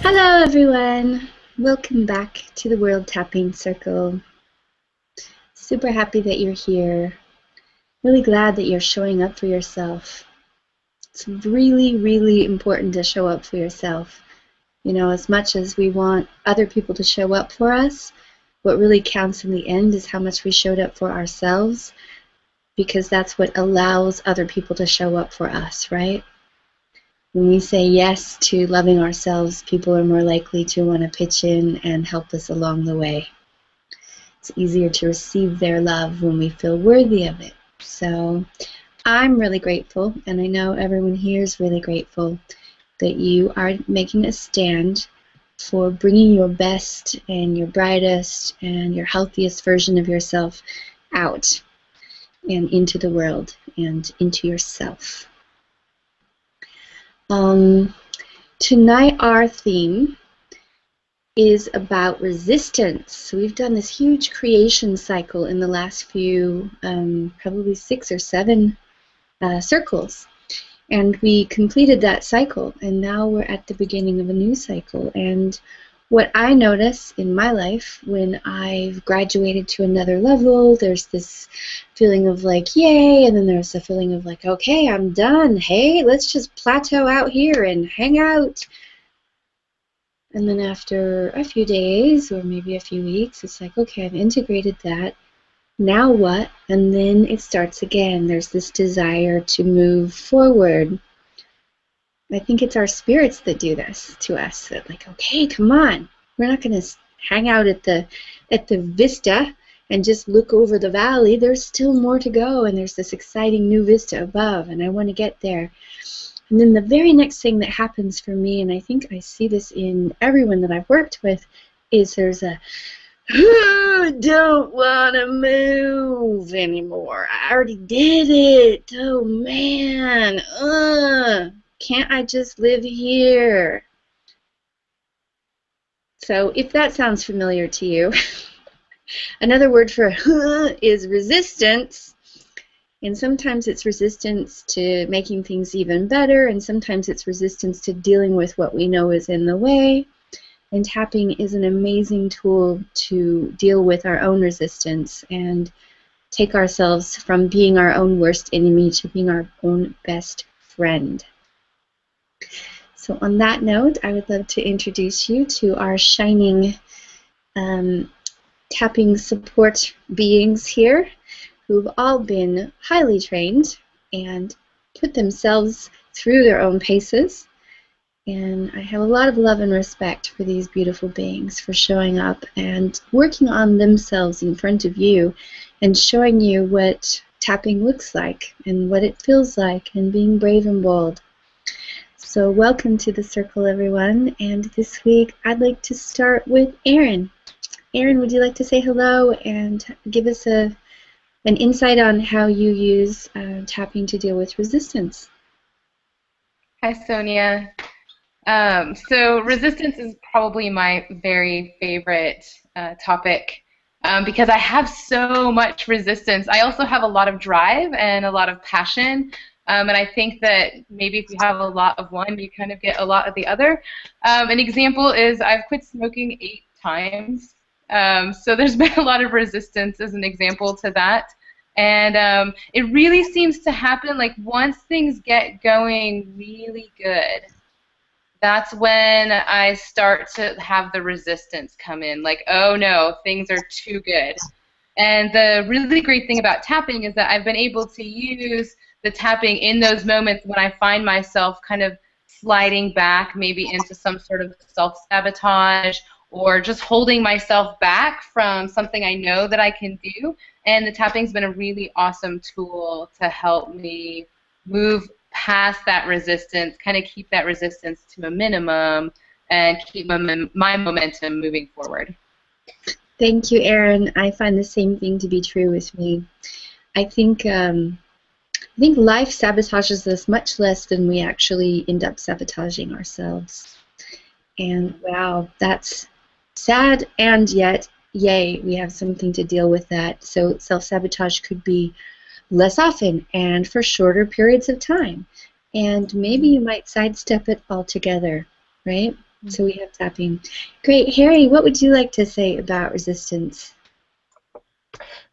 Hello everyone! Welcome back to the World Tapping Circle. Super happy that you're here. Really glad that you're showing up for yourself. It's really, really important to show up for yourself. You know, as much as we want other people to show up for us, what really counts in the end is how much we showed up for ourselves, because that's what allows other people to show up for us, right? When we say yes to loving ourselves, people are more likely to want to pitch in and help us along the way. It's easier to receive their love when we feel worthy of it. So I'm really grateful, and I know everyone here is really grateful, that you are making a stand for bringing your best and your brightest and your healthiest version of yourself out and into the world and into yourself. Tonight our theme is about resistance. So we've done this huge creation cycle in the last few, probably 6 or 7 circles. And we completed that cycle, and now we're at the beginning of a new cycle. And what I notice in my life when I've graduated to another level, there's this feeling of like, yay, and then there's a feeling of like, okay, I'm done. Hey, let's just plateau out here and hang out. And then after a few days or maybe a few weeks, it's like, okay, I've integrated that. Now what? And then it starts again. There's this desire to move forward. I think it's our spirits that do this to us. That like, okay, come on. We're not going to hang out at the vista and just look over the valley. There's still more to go, and there's this exciting new vista above, and I want to get there. And then the very next thing that happens for me, and I think I see this in everyone that I've worked with, is there's a, I don't want to move anymore. I already did it. Oh, man. Can't I just live here? So if that sounds familiar to you, another word for is resistance. And sometimes it's resistance to making things even better, and sometimes it's resistance to dealing with what we know is in the way. And tapping is an amazing tool to deal with our own resistance and take ourselves from being our own worst enemy to being our own best friend. So on that note, I would love to introduce you to our shining tapping support beings here, who've all been highly trained and put themselves through their own paces. And I have a lot of love and respect for these beautiful beings for showing up and working on themselves in front of you and showing you what tapping looks like and what it feels like and being brave and bold. So welcome to the circle, everyone. And this week I'd like to start with Erin. Erin, would you like to say hello and give us an insight on how you use tapping to deal with resistance? Hi, Sonia. So resistance is probably my very favorite topic because I have so much resistance. I also have a lot of drive and a lot of passion, and I think that maybe if you have a lot of one, you kind of get a lot of the other. An example is I've quit smoking 8 times, so there's been a lot of resistance as an example to that. And it really seems to happen like once things get going really good, that's when I start to have the resistance come in, like, oh no, things are too good. And the really great thing about tapping is that I've been able to use the tapping in those moments when I find myself kind of sliding back maybe into some sort of self-sabotage or just holding myself back from something I know that I can do. And the tapping's been a really awesome tool to help me move past that resistance, kind of keep that resistance to a minimum and keep my momentum moving forward. Thank you, Erin. I find the same thing to be true with me. I think life sabotages us much less than we actually end up sabotaging ourselves. And wow, that's sad, and yet, yay, we have something to deal with that. So self-sabotage could be less often and for shorter periods of time. And maybe you might sidestep it altogether, right? So we have tapping. Great. Harry, what would you like to say about resistance?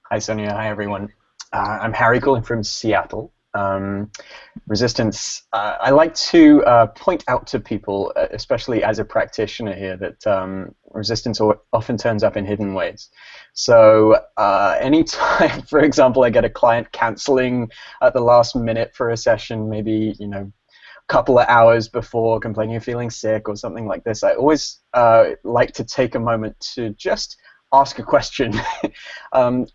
Hi, Sonia. Hi, everyone. I'm Harry calling from Seattle. Resistance, I like to point out to people, especially as a practitioner here, that resistance often turns up in hidden ways. So anytime, for example, I get a client canceling at the last minute for a session, maybe, you know, a couple of hours before, complaining of feeling sick or something like this, I always like to take a moment to just ask a question. Are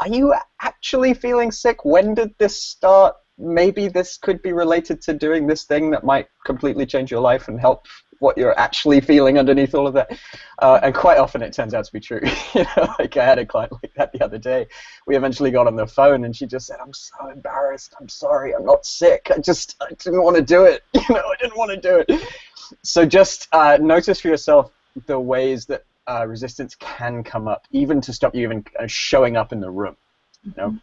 you actually feeling sick? When did this start? Maybe this could be related to doing this thing that might completely change your life and help what you're actually feeling underneath all of that. And quite often it turns out to be true. You know, like I had a client like that the other day. We eventually got on the phone and she just said, "I'm so embarrassed. I'm sorry. I'm not sick. I didn't want to do it. You know, I didn't want to do it." So just notice for yourself the ways that resistance can come up, even to stop you even showing up in the room. You know.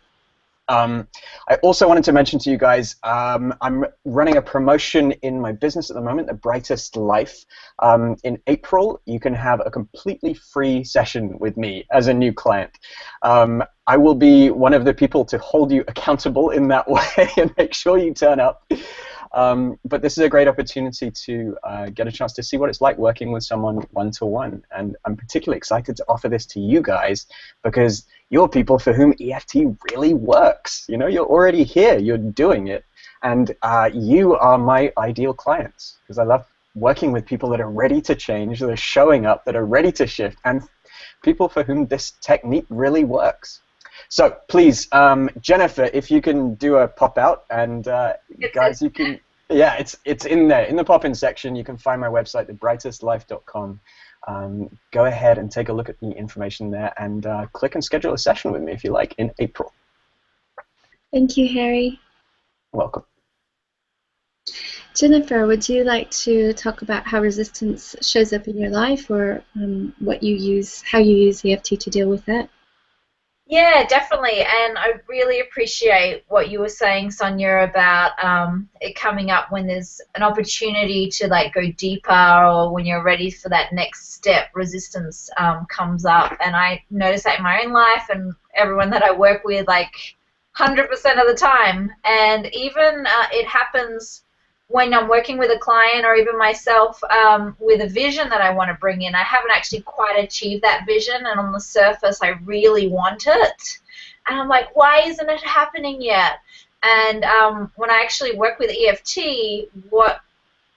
I also wanted to mention to you guys, I'm running a promotion in my business at the moment, The Brightest Life. In April, you can have a completely free session with me as a new client. I will be one of the people to hold you accountable in that way and make sure you turn up. But this is a great opportunity to get a chance to see what it's like working with someone one-to-one. And I'm particularly excited to offer this to you guys because you're people for whom EFT really works. You know, you're already here, you're doing it, and you are my ideal clients because I love working with people that are ready to change, that are showing up, that are ready to shift, and people for whom this technique really works. So please, Jennifer, if you can do a pop out, and guys, you can, yeah, it's in there in the pop-in section. You can find my website, thebrightestlife.com. Go ahead and take a look at the information there, and click and schedule a session with me if you like in April. Thank you, Harry. Welcome. Jennifer, would you like to talk about how resistance shows up in your life, or what you use, how you use EFT to deal with that? Yeah, definitely, and I really appreciate what you were saying, Sonia, about it coming up when there's an opportunity to like go deeper, or when you're ready for that next step. Resistance comes up, and I notice that in my own life and everyone that I work with, like 100% of the time. And even it happens when I'm working with a client, or even myself with a vision that I want to bring in. I haven't actually quite achieved that vision, and on the surface I really want it. And I'm like, why isn't it happening yet? And when I actually work with EFT, what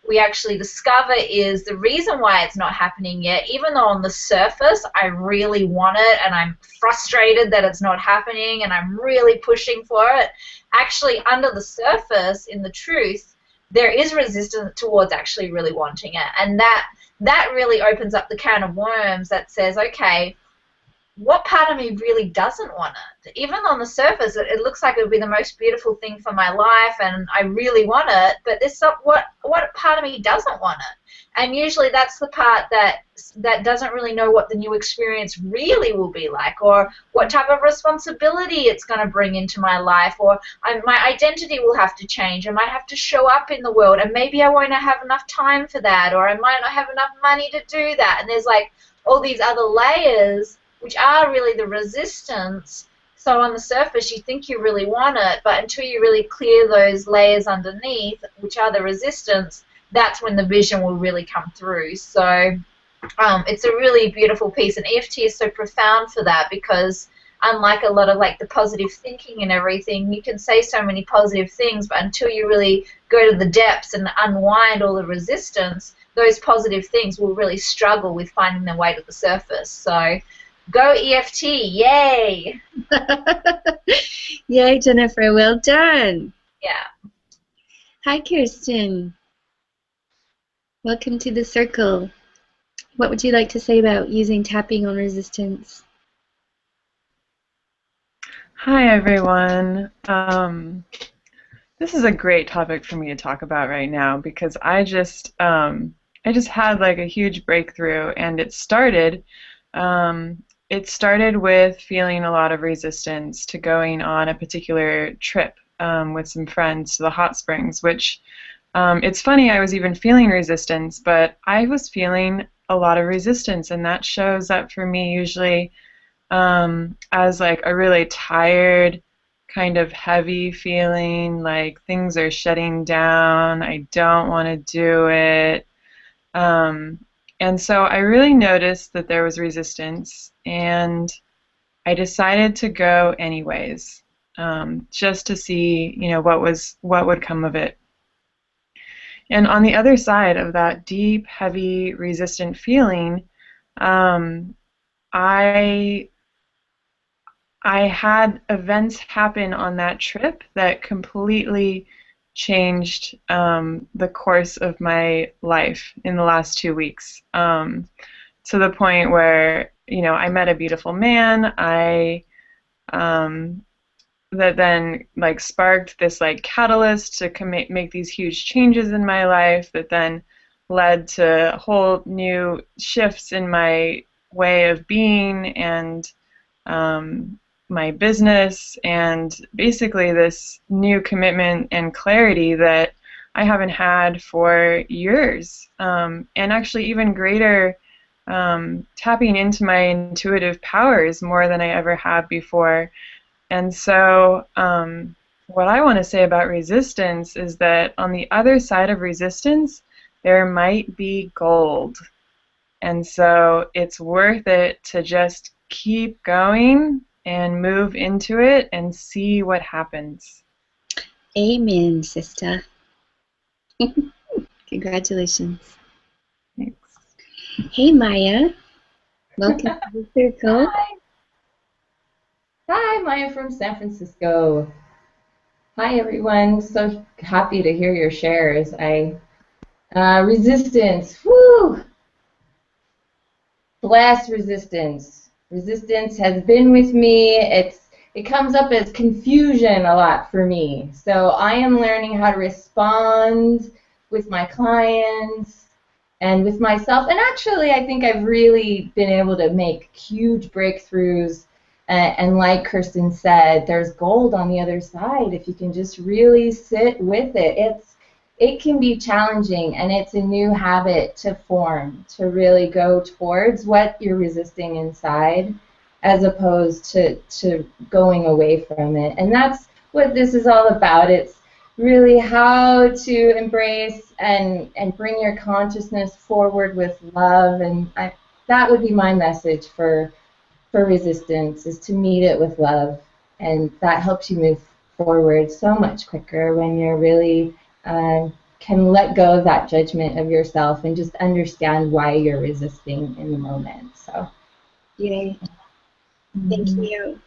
we actually discover is the reason why it's not happening yet, even though on the surface I really want it and I'm frustrated that it's not happening and I'm really pushing for it, actually under the surface, in the truth, there is resistance towards actually really wanting it. And that really opens up the can of worms that says, okay, what part of me really doesn't want it? Even on the surface, it looks like it would be the most beautiful thing for my life, and I really want it, but there's what part of me doesn't want it? And usually that's the part that doesn't really know what the new experience really will be like, or what type of responsibility it's going to bring into my life, or my identity will have to change. I might have to show up in the world, and maybe I won't have enough time for that, or I might not have enough money to do that. And there's like all these other layers which are really the resistance. So on the surface you think you really want it, but until you really clear those layers underneath, which are the resistance, that's when the vision will really come through. So it's a really beautiful piece, and EFT is so profound for that, because unlike a lot of like the positive thinking and everything, you can say so many positive things, but until you really go to the depths and unwind all the resistance, those positive things will really struggle with finding their way to the surface. So go EFT, yay! Yay, Jennifer, well done. Yeah. Hi, Kirsten. Welcome to the circle. What would you like to say about using tapping on resistance? Hi, everyone. This is a great topic for me to talk about right now, because I just had like a huge breakthrough, and it started with feeling a lot of resistance to going on a particular trip with some friends to the hot springs, which It's funny, I was even feeling resistance, but I was feeling a lot of resistance, and that shows up for me usually as like a really tired, kind of heavy feeling, like things are shutting down, I don't want to do it. And so I really noticed that there was resistance, and I decided to go anyways, just to see, what would come of it. And on the other side of that deep, heavy, resistant feeling, I had events happen on that trip that completely changed the course of my life in the last 2 weeks, to the point where I met a beautiful man. That then like sparked this like catalyst to make these huge changes in my life. That then led to whole new shifts in my way of being and my business, and basically this new commitment and clarity that I haven't had for years, and actually even greater tapping into my intuitive powers more than I ever have before. And so what I want to say about resistance is that on the other side of resistance there might be gold. And so it's worth it to just keep going and move into it and see what happens. Amen, sister. Congratulations. Thanks. Hey, Maya. Welcome to the circle. Hi, Maya from San Francisco. Hi, everyone. So happy to hear your shares. Resistance. Woo! Bless resistance. Resistance has been with me. It comes up as confusion a lot for me. So I am learning how to respond with my clients and with myself. And actually, I think I've really been able to make huge breakthroughs. And like Kirsten said, there's gold on the other side if you can just really sit with it. It can be challenging, and it's a new habit to form, to really go towards what you're resisting inside as opposed to going away from it. And that's what this is all about. It's really how to embrace and bring your consciousness forward with love. And that would be my message for resistance, is to meet it with love, and that helps you move forward so much quicker when you're really can let go of that judgment of yourself and just understand why you're resisting in the moment. So, yay. Thank you.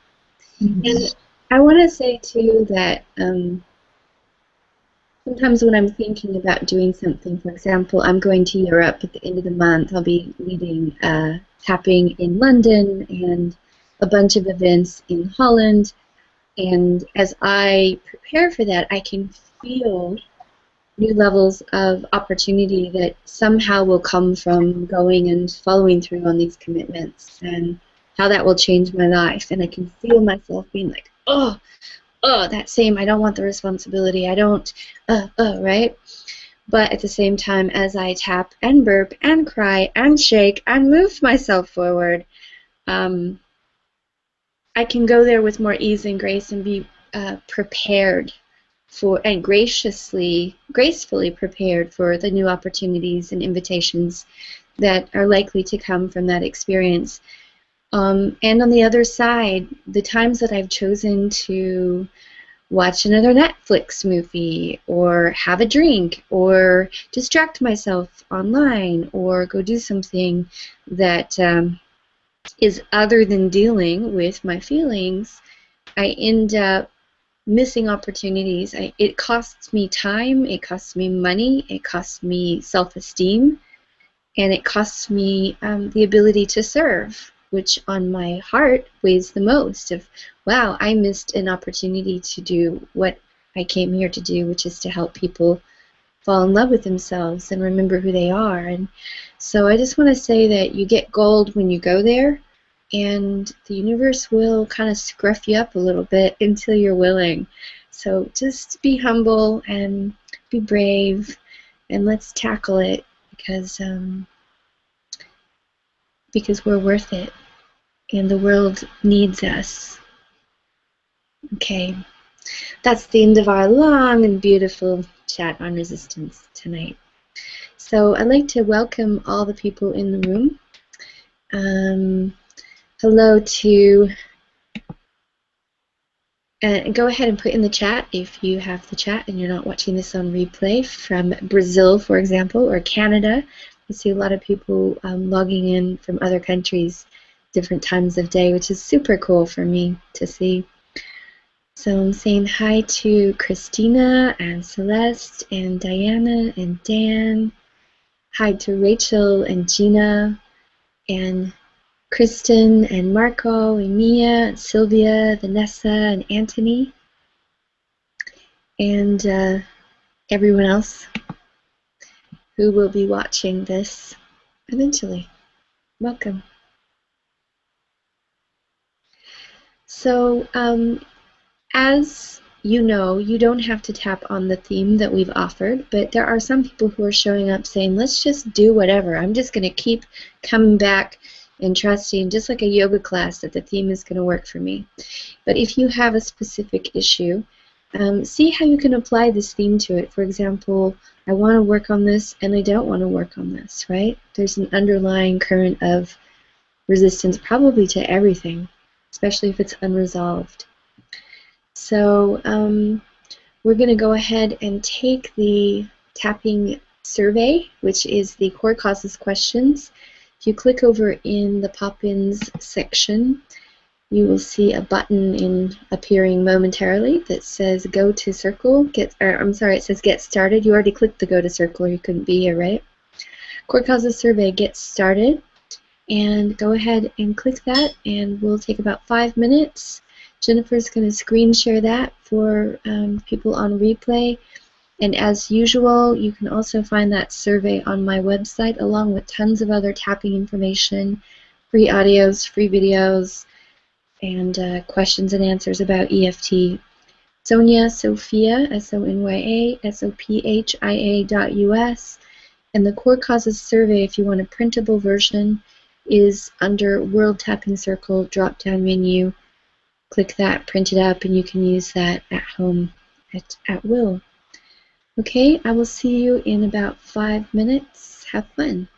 And I want to say too that sometimes when I'm thinking about doing something, for example, I'm going to Europe at the end of the month. I'll be leading tapping in London and a bunch of events in Holland. And as I prepare for that, I can feel new levels of opportunity that somehow will come from going and following through on these commitments, and how that will change my life. And I can feel myself being like, oh, that same, I don't want the responsibility, I don't, right? But at the same time, as I tap and burp and cry and shake and move myself forward, I can go there with more ease and grace and be prepared for, and gracefully prepared for the new opportunities and invitations that are likely to come from that experience. And on the other side, the times that I've chosen to watch another Netflix movie, or have a drink, or distract myself online, or go do something that is other than dealing with my feelings, I end up missing opportunities. It costs me time, it costs me money, it costs me self-esteem, and it costs me the ability to serve, which on my heart weighs the most. Of, wow, I missed an opportunity to do what I came here to do, which is to help people fall in love with themselves and remember who they are. And so I just want to say that you get gold when you go there, and the universe will kind of scruff you up a little bit until you're willing. So just be humble and be be brave, and let's tackle it because we're worth it, and the world needs us. Okay, that's the end of our long and beautiful chat on resistance tonight. So I'd like to welcome all the people in the room. Hello to, go ahead and put in the chat if you have the chat and you're not watching this on replay, from Brazil, for example, or Canada. I see a lot of people logging in from other countries, different times of day, which is super cool for me to see. So I'm saying hi to Christina and Celeste and Diana and Dan. Hi to Rachel and Gina and Kristen and Marco and Mia and Sylvia, Vanessa and Anthony, and everyone else who will be watching this eventually. Welcome. So, as you know, you don't have to tap on the theme that we've offered, but there are some people who are showing up saying, let's just do whatever. I'm just going to keep coming back and trusting, just like a yoga class, that the theme is going to work for me. But if you have a specific issue, see how you can apply this theme to it. For example, I want to work on this and I don't want to work on this, right? There's an underlying current of resistance probably to everything, especially if it's unresolved. So we're going to go ahead and take the tapping survey, which is the core causes questions. If you click over in the pop-ins section, you will see a button appearing momentarily that says go to circle. It says get started. You already clicked the go to circle, you couldn't be here, right? Core causes survey gets started, and go ahead and click that, and we'll take about 5 minutes. Jennifer's going to screen share that for people on replay. And as usual, you can also find that survey on my website, along with tons of other tapping information, free audios, free videos, and questions and answers about EFT. Sonia Sophia, SONYA, SOPHIA.US. And the Core Causes survey, if you want a printable version, is under World Tapping Circle drop-down menu. Click that, print it up, and you can use that at home at will. Okay, I will see you in about 5 minutes. Have fun.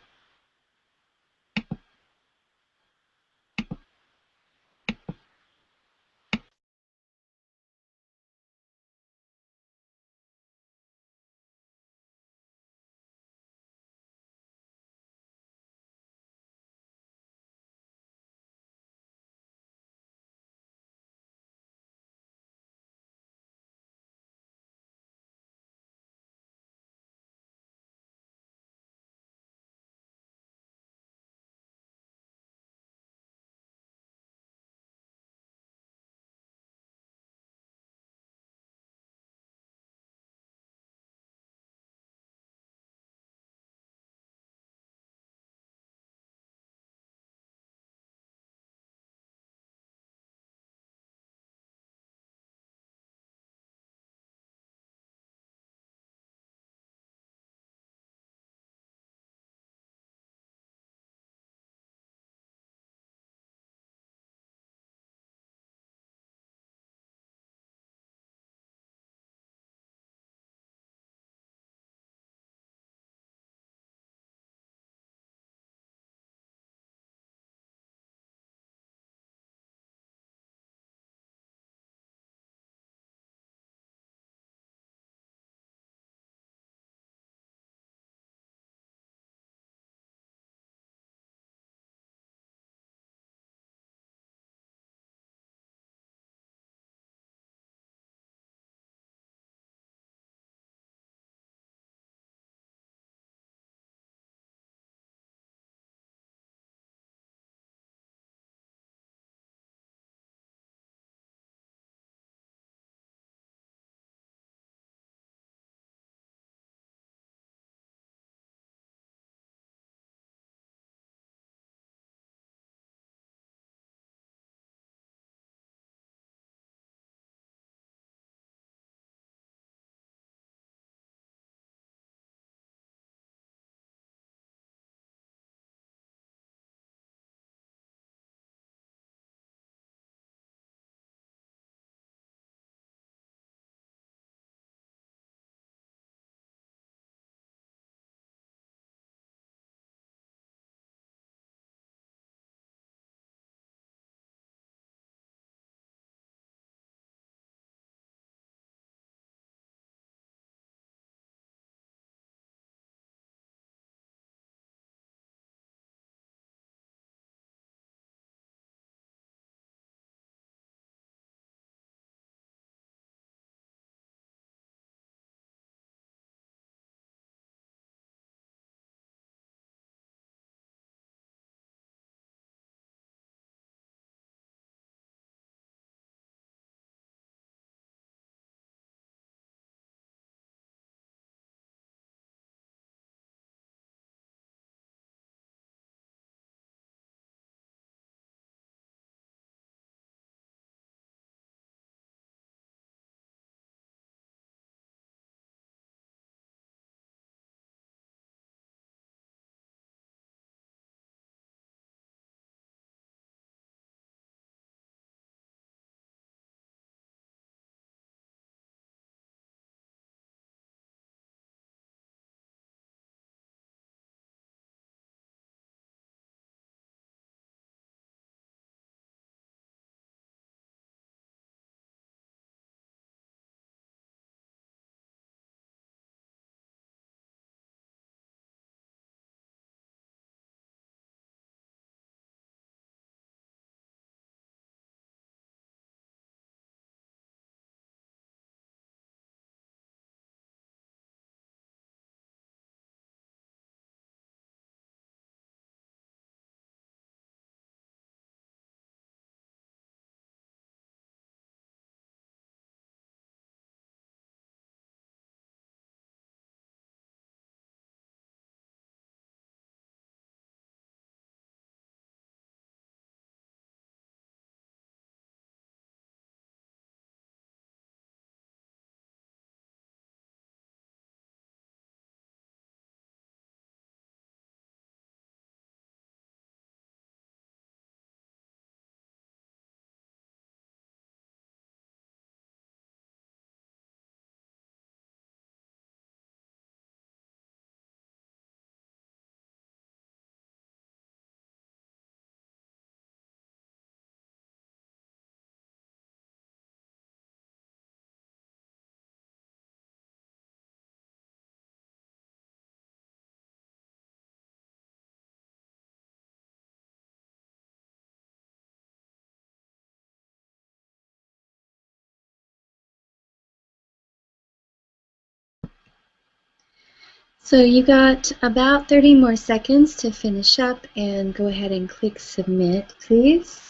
So you got about 30 more seconds to finish up, and go ahead and click submit, please.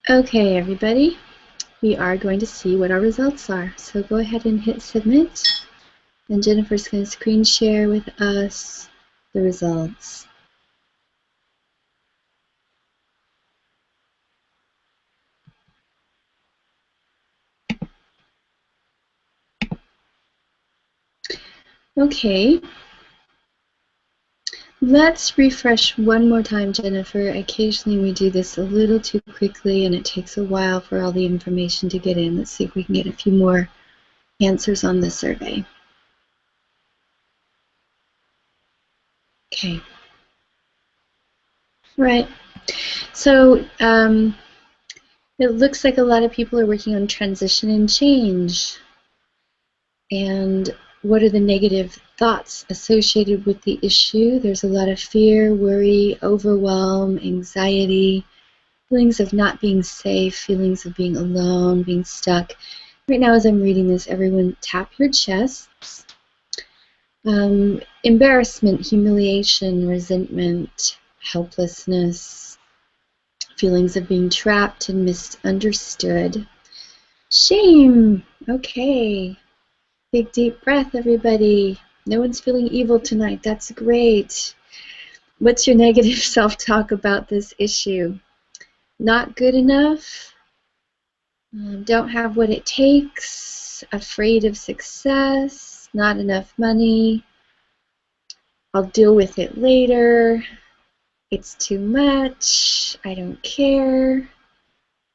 Okay, everybody, we are going to see what our results are. So go ahead and hit submit, and Jennifer's going to screen share with us the results. Okay, let's refresh one more time, Jennifer. Occasionally we do this a little too quickly and it takes a while for all the information to get in. Let's see if we can get a few more answers on the survey. Okay. Right. So it looks like a lot of people are working on transition and change. And what are the negative thoughts associated with the issue? There's a lot of fear, worry, overwhelm, anxiety, feelings of not being safe, feelings of being alone, being stuck. Right now as I'm reading this, everyone tap your chests. Embarrassment, humiliation, resentment, helplessness, feelings of being trapped and misunderstood. Shame. Okay. Big deep breath, everybody. No one's feeling evil tonight. That's great. What's your negative self-talk about this issue? Not good enough. Don't have what it takes. Afraid of success. Not enough money. I'll deal with it later. It's too much. I don't care.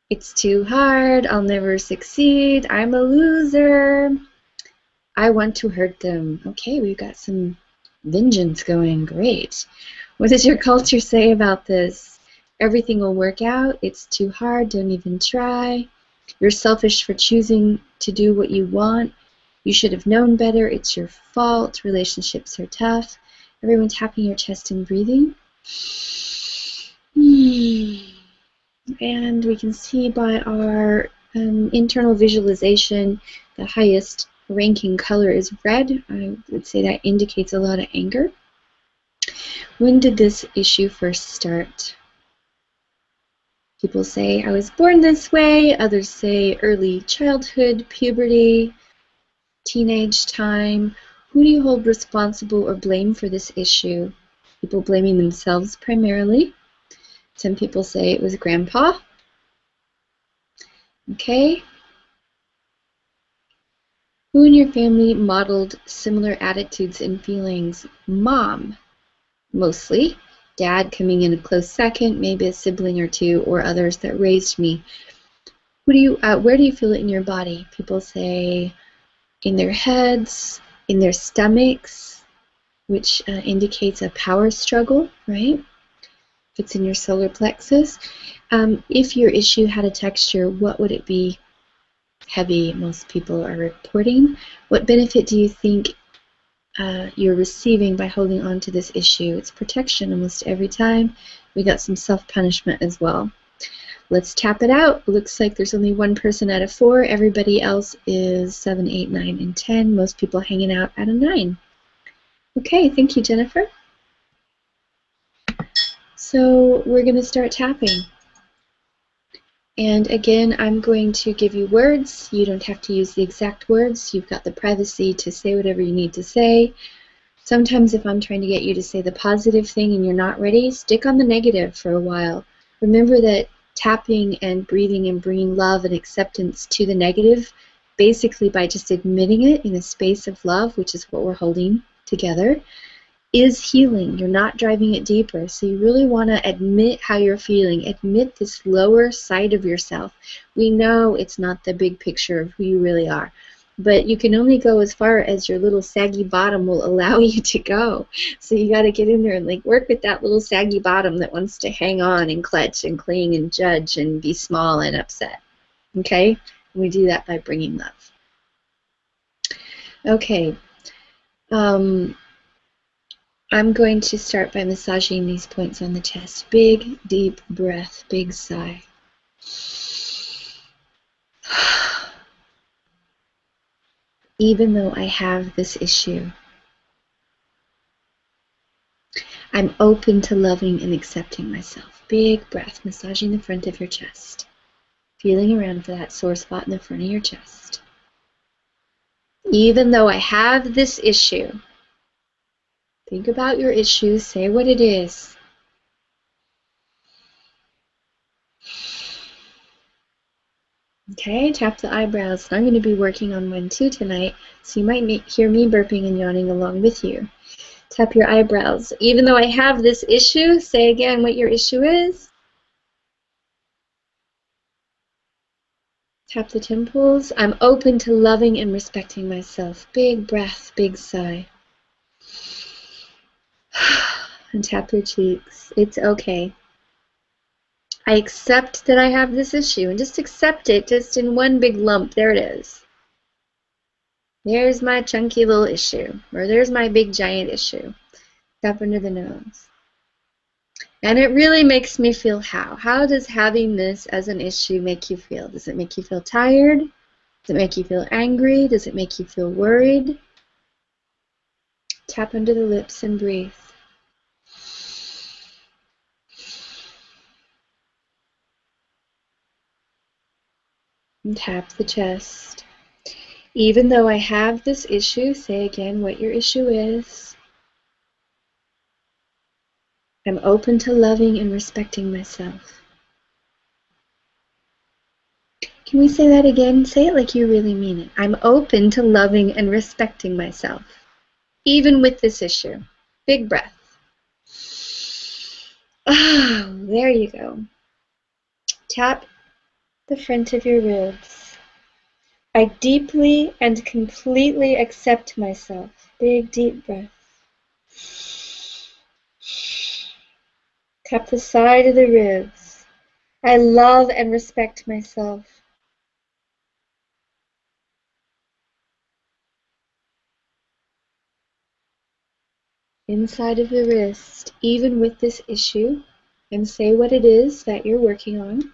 It's too hard. I'll never succeed. I'm a loser. I want to hurt them. Okay, we've got some vengeance going. Great. What does your culture say about this? Everything will work out. It's too hard. Don't even try. You're selfish for choosing to do what you want. You should have known better. It's your fault. Relationships are tough. Everyone tapping your chest and breathing. And we can see by our internal visualization the highest ranking color is red. I would say that indicates a lot of anger. When did this issue first start? People say, I was born this way. Others say early childhood, puberty, teenage time. Who do you hold responsible or blame for this issue? People blaming themselves primarily. Some people say it was grandpa. Okay. Who in your family modeled similar attitudes and feelings? Mom, mostly. Dad coming in a close second, maybe a sibling or two, or others that raised me. Where do you feel it in your body? People say in their heads, in their stomachs, which indicates a power struggle, right? If it's in your solar plexus. If your issue had a texture, what would it be? Heavy, most people are reporting. What benefit do you think you're receiving by holding on to this issue? It's protection almost every time. We got some self-punishment as well. Let's tap it out. Looks like there's only one person out of 4. Everybody else is 7, 8, 9, and 10. Most people hanging out at a 9. Okay, thank you, Jennifer. So we're going to start tapping. And again, I'm going to give you words. You don't have to use the exact words. You've got the privacy to say whatever you need to say. Sometimes if I'm trying to get you to say the positive thing and you're not ready, stick on the negative for a while. Remember that tapping and breathing and bringing love and acceptance to the negative, basically by just admitting it in a space of love, which is what we're holding together, is healing. You're not driving it deeper. So you really want to admit how you're feeling. Admit this lower side of yourself. We know it's not the big picture of who you really are, but you can only go as far as your little saggy bottom will allow you to go. So you got to get in there and like work with that little saggy bottom that wants to hang on and clutch and cling and judge and be small and upset. Okay? And we do that by bringing love. Okay. I'm going to start by massaging these points on the chest. Big, deep breath, big sigh. Even though I have this issue, I'm open to loving and accepting myself. Big breath, massaging the front of your chest. Feeling around for that sore spot in the front of your chest. Even though I have this issue, think about your issue, say what it is. Okay, tap the eyebrows. I'm going to be working on one too tonight, so you might hear me burping and yawning along with you. Tap your eyebrows. Even though I have this issue, say again what your issue is. Tap the temples. I'm open to loving and respecting myself. Big breath, big sigh. And tap your cheeks. It's okay. I accept that I have this issue, and just accept it just in one big lump. There it is. There's my chunky little issue, or there's my big giant issue. Tap under the nose. And it really makes me feel how? How does having this as an issue make you feel? Does it make you feel tired? Does it make you feel angry? Does it make you feel worried? Tap under the lips and breathe. And tap the chest. Even though I have this issue, say again what your issue is. I'm open to loving and respecting myself. Can we say that again? Say it like you really mean it. I'm open to loving and respecting myself, even with this issue. Big breath. Oh, there you go. Tap the front of your ribs. I deeply and completely accept myself. Big, deep breath. Tap the side of the ribs. I love and respect myself. Inside of the wrist, even with this issue, and say what it is that you're working on.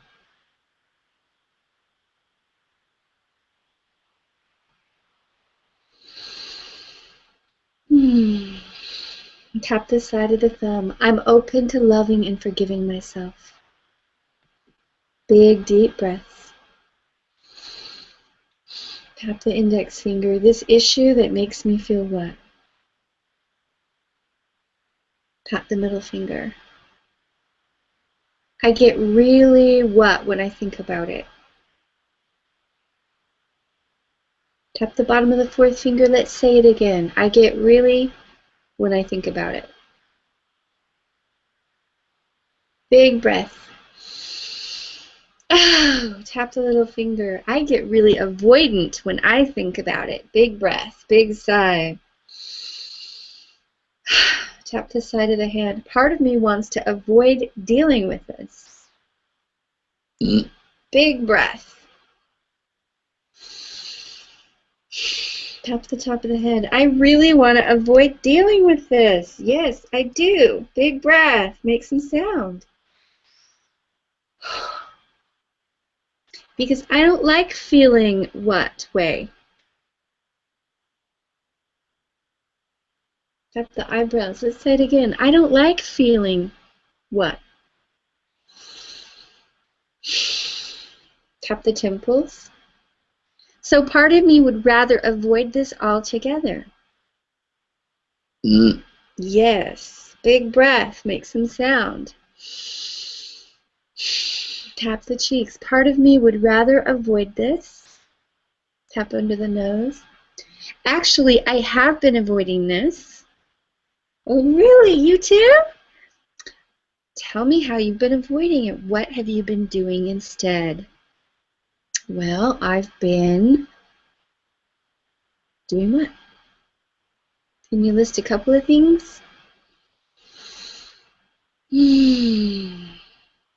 Tap the side of the thumb. I'm open to loving and forgiving myself. Big, deep breaths. Tap the index finger. This issue that makes me feel what? Tap the middle finger. I get really what when I think about it? Tap the bottom of the fourth finger. Let's say it again. I get really when I think about it. Big breath. Oh, tap the little finger. I get really avoidant when I think about it. Big breath, big sigh. Tap the side of the hand. Part of me wants to avoid dealing with this. Big breath. Tap the top of the head. I really want to avoid dealing with this. Yes, I do. Big breath. Make some sound. Because I don't like feeling what way? Tap the eyebrows. Let's say it again. I don't like feeling what? Tap the temples. So part of me would rather avoid this altogether. Yes. Big breath. Make some sound. Tap the cheeks. Part of me would rather avoid this. Tap under the nose. Actually, I have been avoiding this. Oh, really? You too? Tell me how you've been avoiding it. What have you been doing instead? Well, I've been doing what? Can you list a couple of things?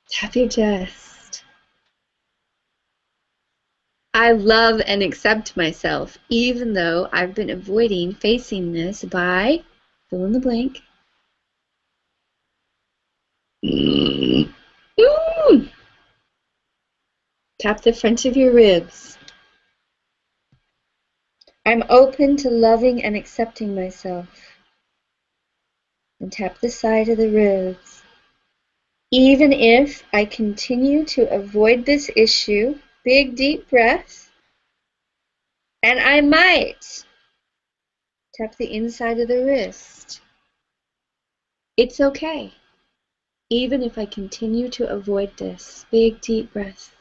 Tap your chest. I love and accept myself, even though I've been avoiding facing this by fill in the blank. Tap the front of your ribs. I'm open to loving and accepting myself. And tap the side of the ribs. Even if I continue to avoid this issue, big deep breath, and I might tap the inside of the wrist. It's okay, even if I continue to avoid this, big deep breath.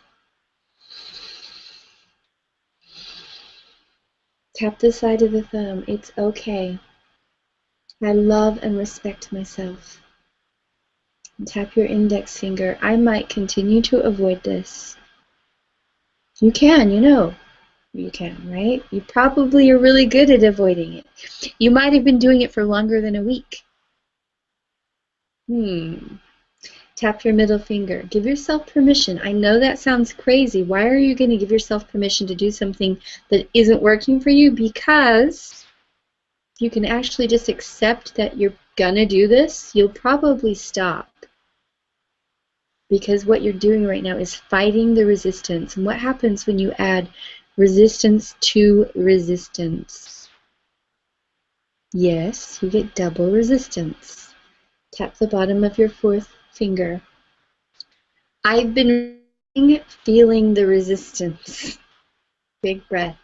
Tap the side of the thumb. It's okay. I love and respect myself. And tap your index finger. I might continue to avoid this. You can, you know. You can, right? You probably are really good at avoiding it. You might have been doing it for longer than a week. Tap your middle finger. Give yourself permission. I know that sounds crazy. Why are you going to give yourself permission to do something that isn't working for you? Because you can actually just accept that you're going to do this. You'll probably stop. Because what you're doing right now is fighting the resistance. And what happens when you add resistance to resistance? Yes, you get double resistance. Tap the bottom of your fourth finger. I've been feeling the resistance. Big breath.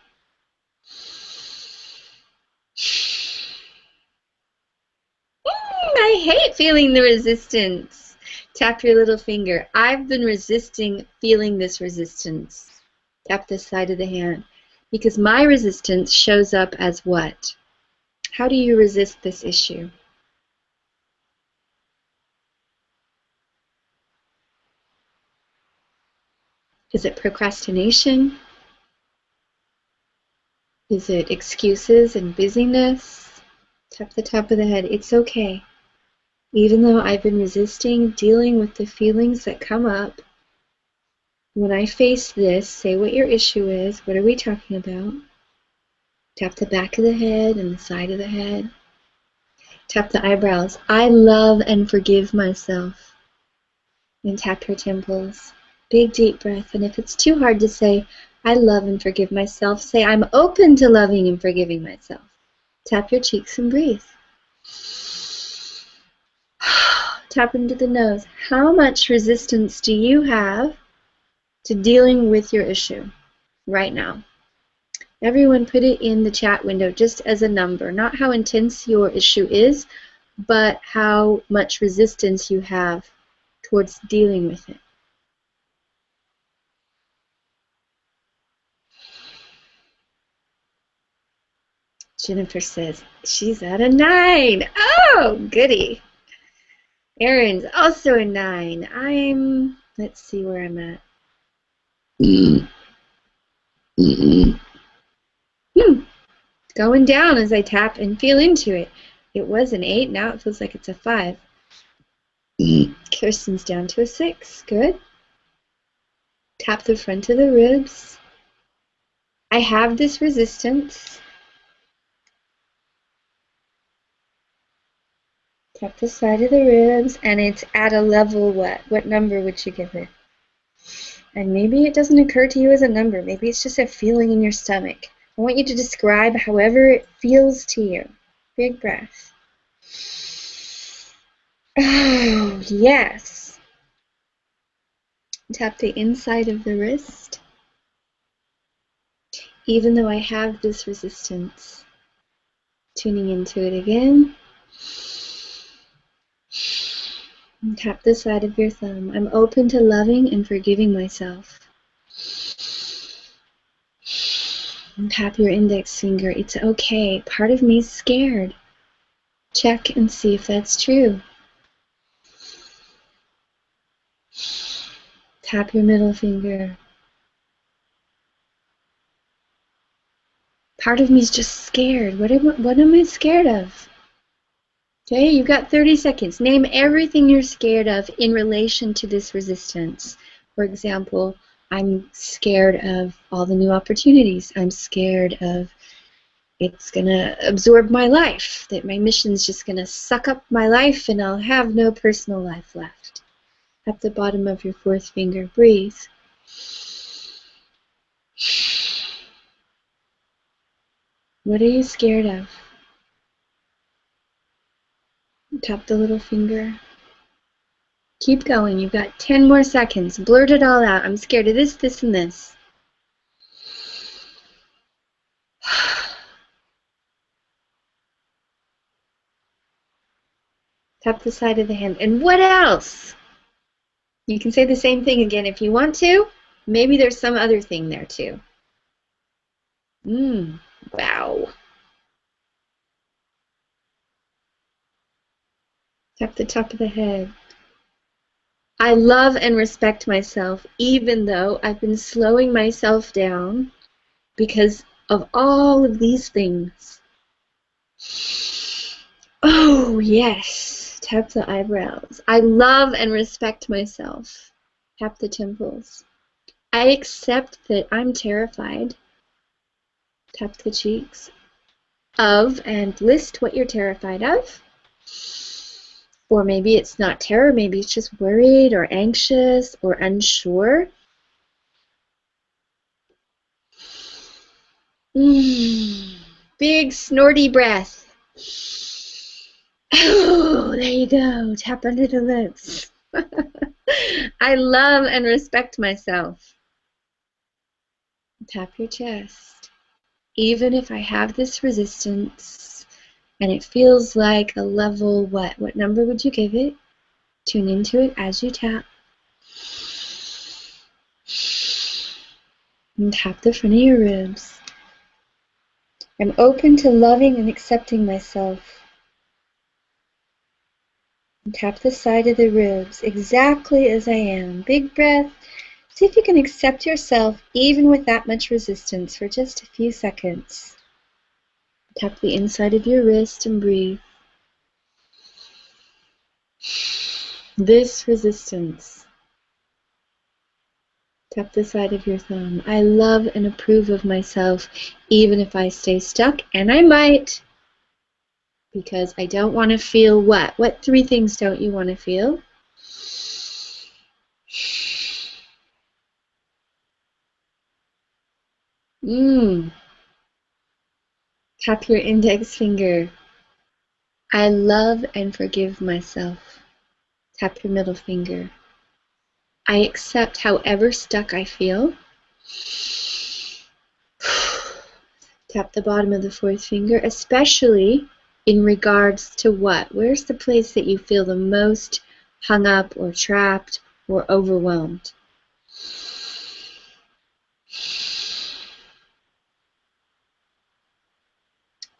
I hate feeling the resistance. Tap your little finger. I've been resisting feeling this resistance. Tap the side of the hand. Because my resistance shows up as what? How do you resist this issue? Is it procrastination? Is it excuses and busyness? Tap the top of the head. It's okay. Even though I've been resisting dealing with the feelings that come up, when I face this, say what your issue is. What are we talking about? Tap the back of the head and the side of the head. Tap the eyebrows. I love and forgive myself. And tap your temples. Big deep breath. And if it's too hard to say, I love and forgive myself, say I'm open to loving and forgiving myself. Tap your cheeks and breathe. Tap into the nose. How much resistance do you have to dealing with your issue right now? Everyone put it in the chat window just as a number. Not how intense your issue is, but how much resistance you have towards dealing with it. Jennifer says she's at a 9. Oh, goody. Erin's also a 9. Let's see where I'm at. Going down as I tap and feel into it. It was an 8, now it feels like it's a 5. Kirsten's down to a 6. Good. Tap the front of the ribs. I have this resistance. Tap the side of the ribs, and it's at a level what? What number would you give it? And maybe it doesn't occur to you as a number. Maybe it's just a feeling in your stomach. I want you to describe however it feels to you. Big breath. Oh, yes. Tap the inside of the wrist. Even though I have this resistance. Tuning into it again. And tap the side of your thumb. I'm open to loving and forgiving myself. And tap your index finger. It's okay. Part of me is scared. Check and see if that's true. Tap your middle finger. Part of me is just scared. What am I scared of? Okay, you've got 30 seconds. Name everything you're scared of in relation to this resistance. For example, I'm scared of all the new opportunities. I'm scared of it's going to absorb my life, that my mission's just going to suck up my life and I'll have no personal life left. At the bottom of your fourth finger, breathe. What are you scared of? Tap the little finger. Keep going. You've got 10 more seconds. Blurt it all out. I'm scared of this, this, and this. Tap the side of the hand. And what else? You can say the same thing again if you want to. Maybe there's some other thing there too. Wow. Tap the top of the head. I love and respect myself, even though I've been slowing myself down because of all of these things. Oh, yes. Tap the eyebrows. I love and respect myself. Tap the temples. I accept that I'm terrified. Tap the cheeks. Of, and list what you're terrified of. Or maybe it's not terror, maybe it's just worried or anxious or unsure. Big snorty breath. Oh, there you go. Tap under the lips. I love and respect myself. Tap your chest. Even if I have this resistance and it feels like a level what? What number would you give it? Tune into it as you tap. And tap the front of your ribs. I'm open to loving and accepting myself. And tap the side of the ribs exactly as I am. Big breath. See if you can accept yourself even with that much resistance for just a few seconds. Tap the inside of your wrist and breathe. This resistance. Tap the side of your thumb. I love and approve of myself even if I stay stuck, and I might, because I don't want to feel what? What three things don't you want to feel? Tap your index finger. I love and forgive myself. Tap your middle finger. I accept however stuck I feel. Tap the bottom of the fourth finger, especially in regards to what? Where's the place that you feel the most hung up or trapped or overwhelmed?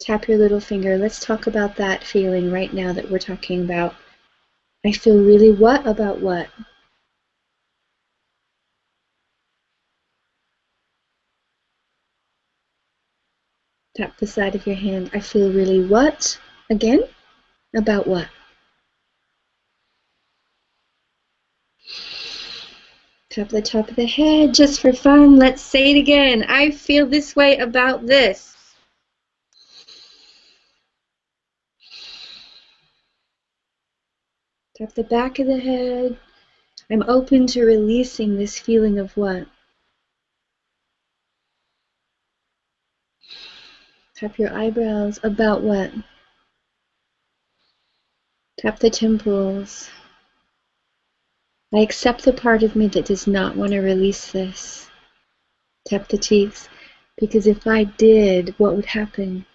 Tap your little finger. Let's talk about that feeling right now that we're talking about. I feel really what about what? Tap the side of your hand. I feel really what? Again? About what? Tap the top of the head just for fun. Let's say it again. I feel this way about this. Tap the back of the head. I'm open to releasing this feeling of what? Tap your eyebrows. About what? Tap the temples. I accept the part of me that does not want to release this. Tap the cheeks. Because if I did, what would happen?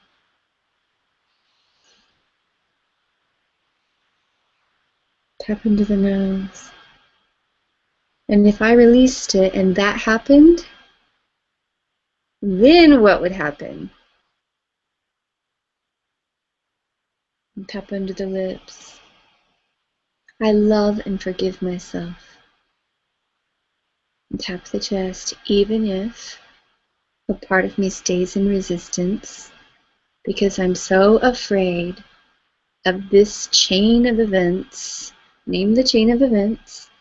Tap into the nose. And if I released it and that happened, then what would happen? And tap under the lips. I love and forgive myself. And tap the chest, even if a part of me stays in resistance, because I'm so afraid of this chain of events. Name the chain of events.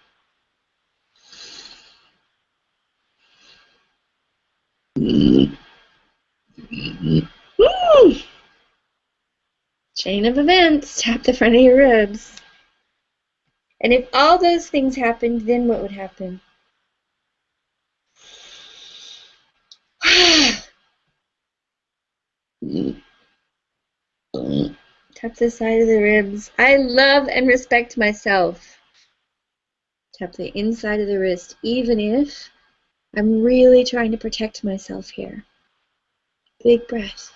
Chain of events. Tap the front of your ribs. And if all those things happened, then what would happen? Tap the side of the ribs. I love and respect myself. Tap the inside of the wrist, even if I'm really trying to protect myself here. Big breath.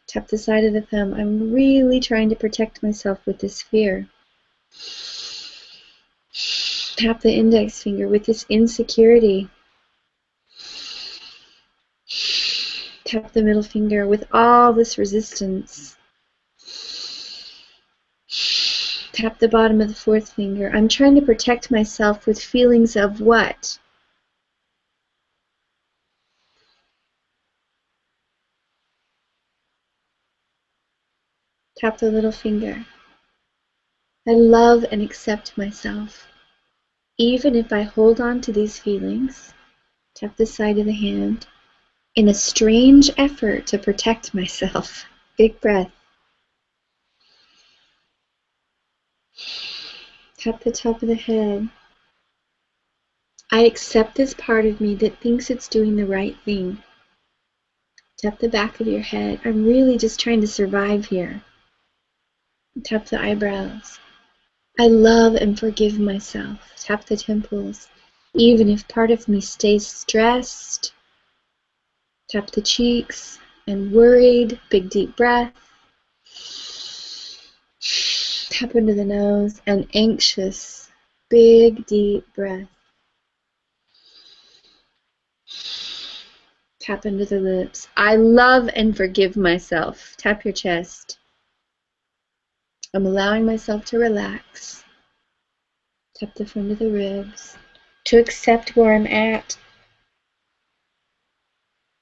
Tap the side of the thumb. I'm really trying to protect myself with this fear. Tap the index finger with this insecurity. Tap the middle finger with all this resistance. Tap the bottom of the fourth finger. I'm trying to protect myself with feelings of what? Tap the little finger. I love and accept myself. Even if I hold on to these feelings, tap the side of the hand, in a strange effort to protect myself. Big breath. Tap the top of the head. I accept this part of me that thinks it's doing the right thing. Tap the back of your head. I'm really just trying to survive here. Tap the eyebrows. I love and forgive myself. Tap the temples. Even if part of me stays stressed. Tap the cheeks and worried. Big deep breath. Tap into the nose and anxious. Big deep breath. Tap into the lips. I love and forgive myself. Tap your chest. I'm allowing myself to relax. Tap the front of the ribs. To accept where I'm at.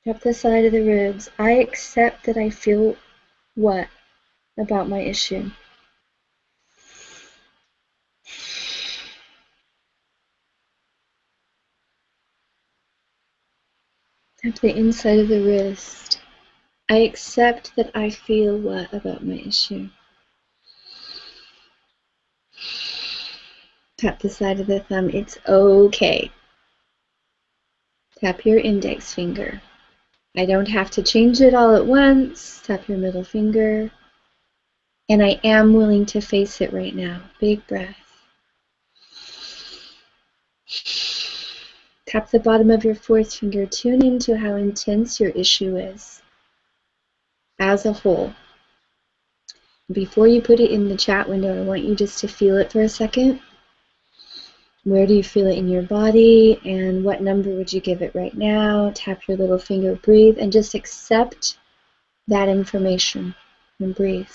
Tap the side of the ribs. I accept that I feel what about my issue? Tap the inside of the wrist. I accept that I feel what about my issue? Tap the side of the thumb. It's okay. Tap your index finger. I don't have to change it all at once. Tap your middle finger. And I am willing to face it right now. Big breath. Tap the bottom of your fourth finger. Tune into how intense your issue is as a whole. Before you put it in the chat window, I want you just to feel it for a second. Where do you feel it in your body, and what number would you give it right now? Tap your little finger, breathe, and just accept that information and breathe.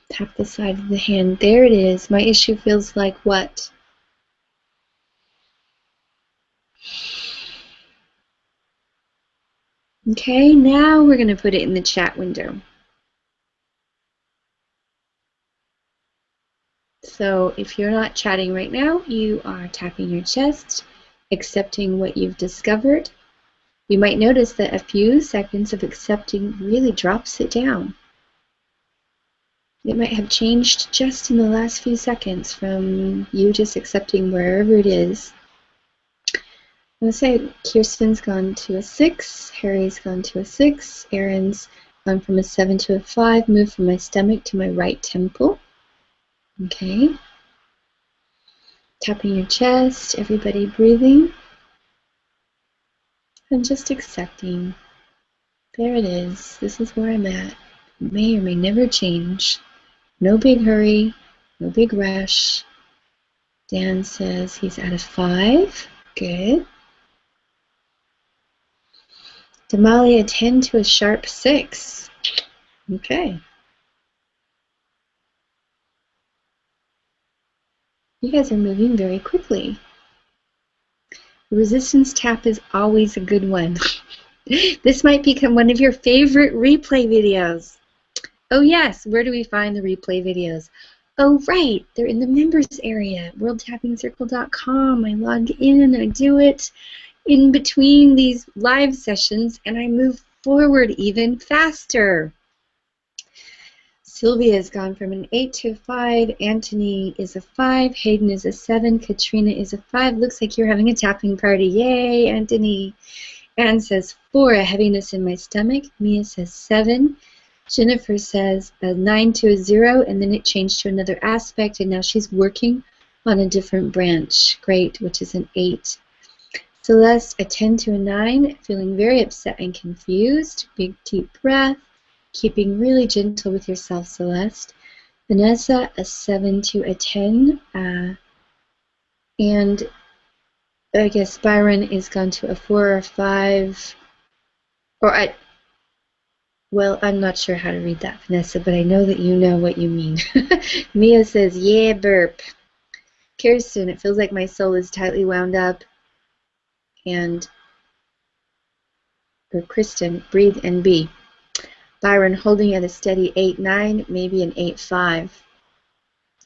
Tap the side of the hand. There it is. My issue feels like what? Okay, now we're going to put it in the chat window. So if you're not chatting right now, you are tapping your chest, accepting what you've discovered. You might notice that a few seconds of accepting really drops it down. It might have changed just in the last few seconds from you just accepting wherever it is. Let's say Kirsten's gone to a 6, Harry's gone to a 6, Aaron's gone from a 7 to a 5, moved from my stomach to my right temple. Okay. Tapping your chest, everybody breathing. And just accepting. There it is. This is where I'm at. May or may never change. No big hurry. No big rush. Dan says he's at a 5. Good. Damali a 10 to a sharp 6. Okay. You guys are moving very quickly. The resistance tap is always a good one. This might become one of your favorite replay videos. Oh yes, where do we find the replay videos? Oh right, they're in the members area, worldtappingcircle.com. I log in and I do it in between these live sessions and I move forward even faster. Sylvia has gone from an 8 to a 5. Anthony is a 5. Hayden is a 7. Katrina is a 5. Looks like you're having a tapping party. Yay, Anthony. Anne says 4, a heaviness in my stomach. Mia says 7. Jennifer says a 9 to a 0, and then it changed to another aspect, and now she's working on a different branch. Great, which is an 8. Celeste, a 10 to a 9, feeling very upset and confused. Big deep breath. Keeping really gentle with yourself, Celeste. Vanessa, a 7 to a 10. And I guess Byron is gone to a 4 or 5. Well, I'm not sure how to read that, Vanessa, but I know that you know what you mean. Mia says, yeah, burp. Kirsten, it feels like my soul is tightly wound up. Or Kristen, breathe and be. Byron holding at a steady 8-9, maybe an 8-5.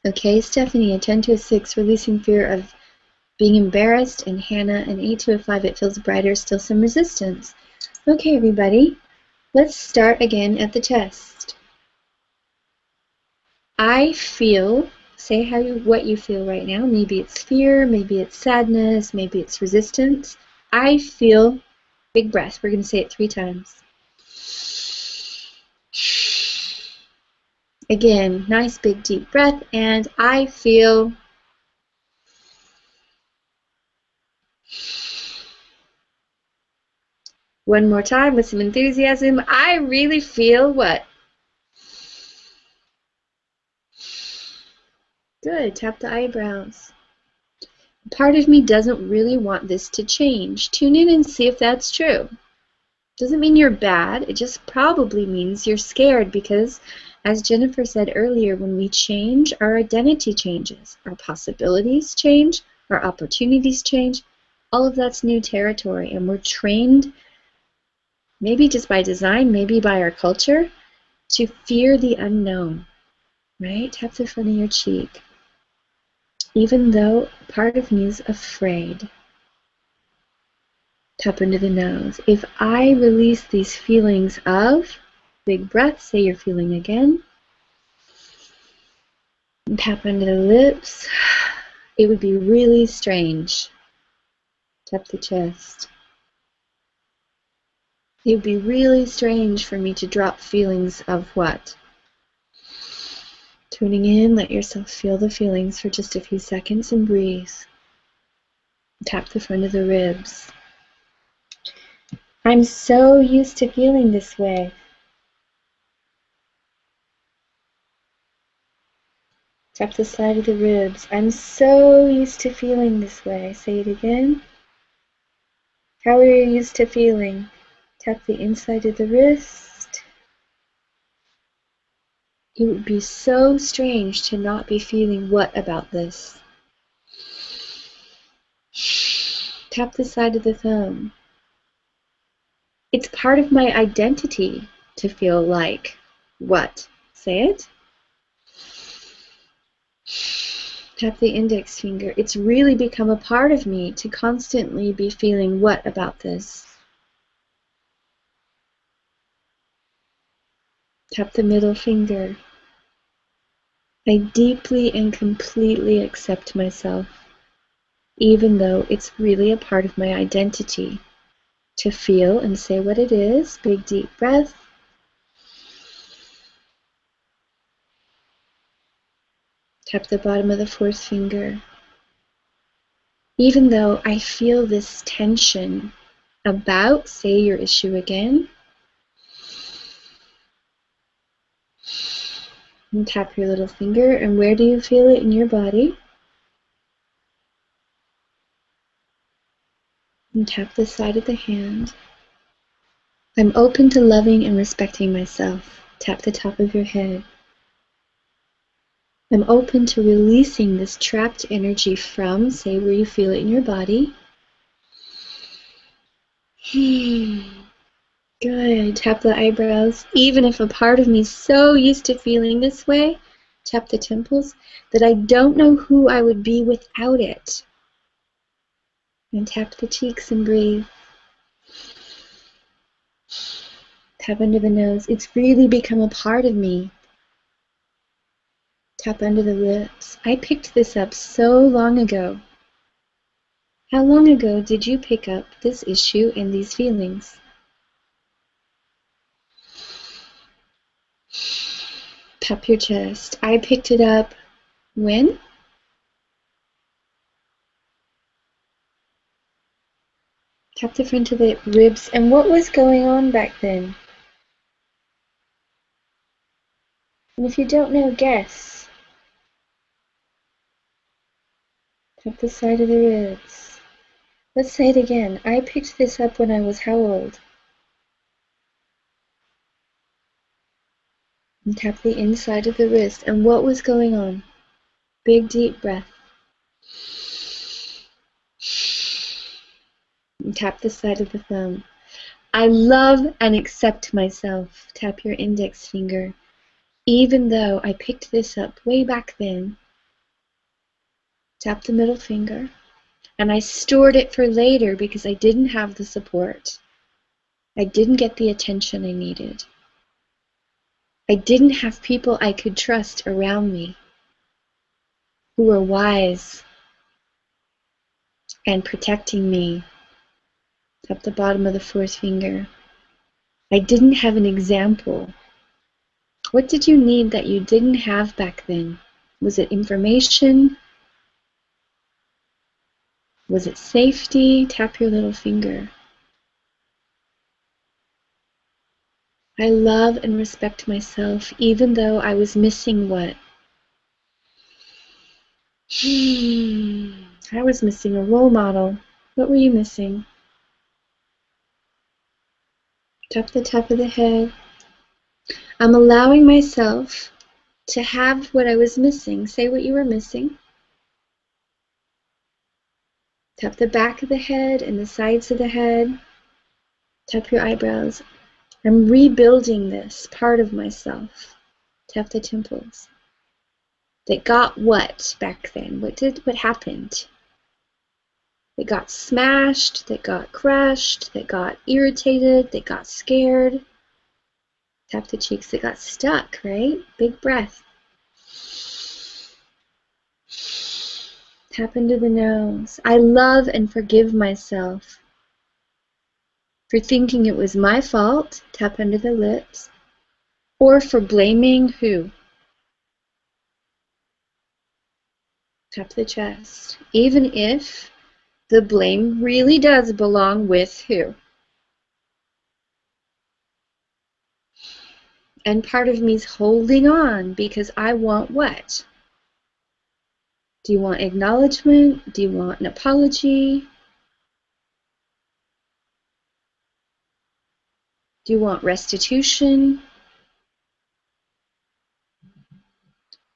Okay, Stephanie, a 10 to a 6, releasing fear of being embarrassed, and Hannah, an 8 to a 5, it feels brighter, still some resistance. Okay, everybody, let's start again at the test. I feel, say what you feel right now. Maybe it's fear, maybe it's sadness, maybe it's resistance. I feel, big breath, we're going to say it 3 times. Again, nice big deep breath, and I feel. One more time with some enthusiasm. I really feel what? Good, tap the eyebrows. Part of me doesn't really want this to change. Tune in and see if that's true. Doesn't mean you're bad, it just probably means you're scared because, as Jennifer said earlier, when we change, our identity changes. Our possibilities change, our opportunities change. All of that's new territory, and we're trained, maybe just by design, maybe by our culture, to fear the unknown, right? Tap the front of your cheek. Even though part of me is afraid. Tap into the nose. If I release these feelings of, big breath, say you're feeling again. And tap into the lips. It would be really strange. Tap the chest. It would be really strange for me to drop feelings of what? Tuning in, let yourself feel the feelings for just a few seconds and breathe. Tap the front of the ribs. I'm so used to feeling this way. Tap the side of the ribs. I'm so used to feeling this way. Say it again. How are you used to feeling? Tap the inside of the wrist. It would be so strange to not be feeling what about this? Tap the side of the thumb. It's part of my identity to feel like what? Say it. Tap the index finger. It's really become a part of me to constantly be feeling what about this? Tap the middle finger. I deeply and completely accept myself, even though it's really a part of my identity to feel and say what it is. Big deep breath. Tap the bottom of the 4th finger. Even though I feel this tension about, say your issue again, And tap your little finger, and where do you feel it in your body? And tap the side of the hand. I'm open to loving and respecting myself. Tap the top of your head. I'm open to releasing this trapped energy from, say where you feel it in your body. Good. Tap the eyebrows. Even if a part of me is so used to feeling this way, tap the temples, that I don't know who I would be without it. And tap the cheeks and breathe. Tap under the nose. It's really become a part of me. Tap under the lips. I picked this up so long ago. How long ago did you pick up this issue and these feelings? Tap your chest. I picked it up when? Tap the front of the ribs. And what was going on back then? And if you don't know, guess. Tap the side of the ribs. Let's say it again. I picked this up when I was how old? And tap the inside of the wrist. And what was going on? Big deep breath. And tap the side of the thumb. I love and accept myself. Tap your index finger. Even though I picked this up way back then, tap the middle finger, and I stored it for later because I didn't have the support. I didn't get the attention I needed. I didn't have people I could trust around me who were wise and protecting me. Tap the bottom of the fourth finger. I didn't have an example. What did you need that you didn't have back then? Was it information? Was it safety? Tap your little finger. I love and respect myself even though I was missing what? I was missing a role model. What were you missing? Tap the top of the head. I'm allowing myself to have what I was missing. Say what you were missing. Tap the back of the head and the sides of the head. Tap your eyebrows. I'm rebuilding this part of myself. Tap the temples. That got what back then? What happened? That got smashed, that got crushed, that got irritated, that got scared. Tap the cheeks, that got stuck, right? Big breath. Tap into the nose. I love and forgive myself for thinking it was my fault. Tap under the lips. Or for blaming who? Tap the chest. Even if the blame really does belong with who? And part of me's holding on because I want what? Do you want acknowledgement? Do you want an apology? Do you want restitution?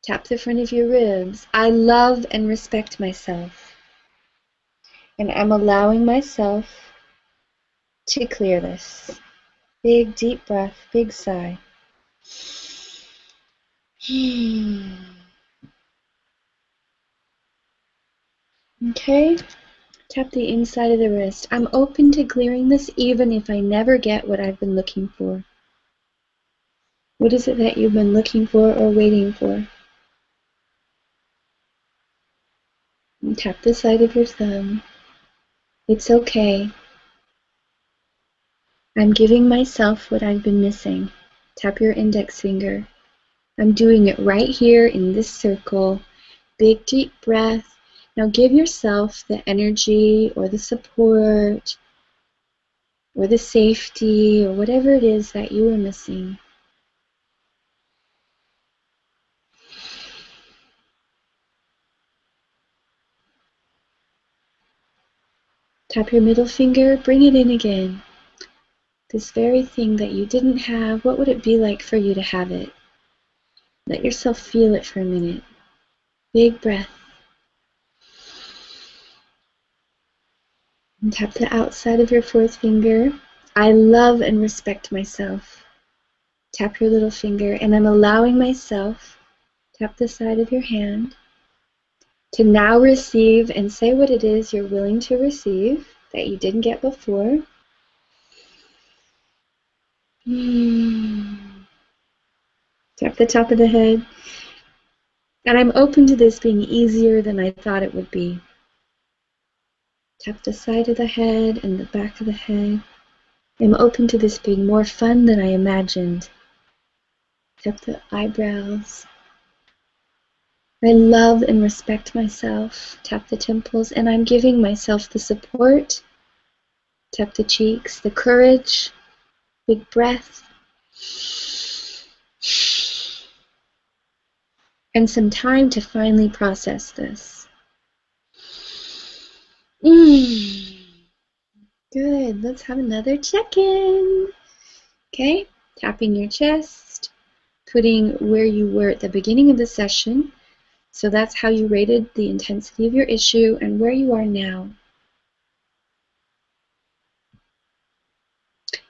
Tap the front of your ribs. I love and respect myself. And I'm allowing myself to clear this. Big deep breath, big sigh. Okay, tap the inside of the wrist. I'm open to clearing this even if I never get what I've been looking for. What is it that you've been looking for or waiting for? And tap the side of your thumb. It's okay. I'm giving myself what I've been missing. Tap your index finger. I'm doing it right here in this circle. Big deep breath. Now give yourself the energy or the support or the safety or whatever it is that you are missing. Tap your middle finger, bring it in again. This very thing that you didn't have, what would it be like for you to have it? Let yourself feel it for a minute. Big breath. And tap the outside of your fourth finger. I love and respect myself. Tap your little finger, and I'm allowing myself, tap the side of your hand, to now receive and say what it is you're willing to receive that you didn't get before. Tap the top of the head. And I'm open to this being easier than I thought it would be. Tap the side of the head and the back of the head. I'm open to this being more fun than I imagined. Tap the eyebrows. I love and respect myself. Tap the temples, and I'm giving myself the support. Tap the cheeks, the courage, big breath, and some time to finally process this. Good. Let's have another check-in. Okay, tapping your chest, putting where you were at the beginning of the session. So that's how you rated the intensity of your issue and where you are now.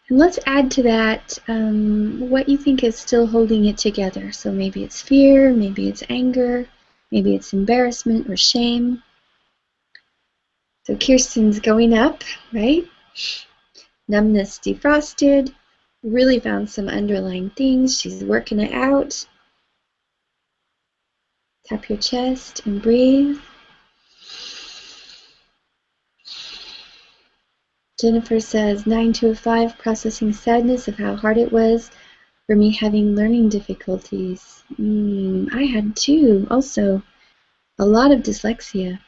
And let's add to that what you think is still holding it together. So maybe it's fear, maybe it's anger, maybe it's embarrassment or shame. So Kirsten's going up, right? Numbness defrosted. Really found some underlying things. She's working it out. Tap your chest and breathe. Jennifer says, 9 to a 5, processing sadness of how hard it was for me having learning difficulties. I had too, also. A lot of dyslexia.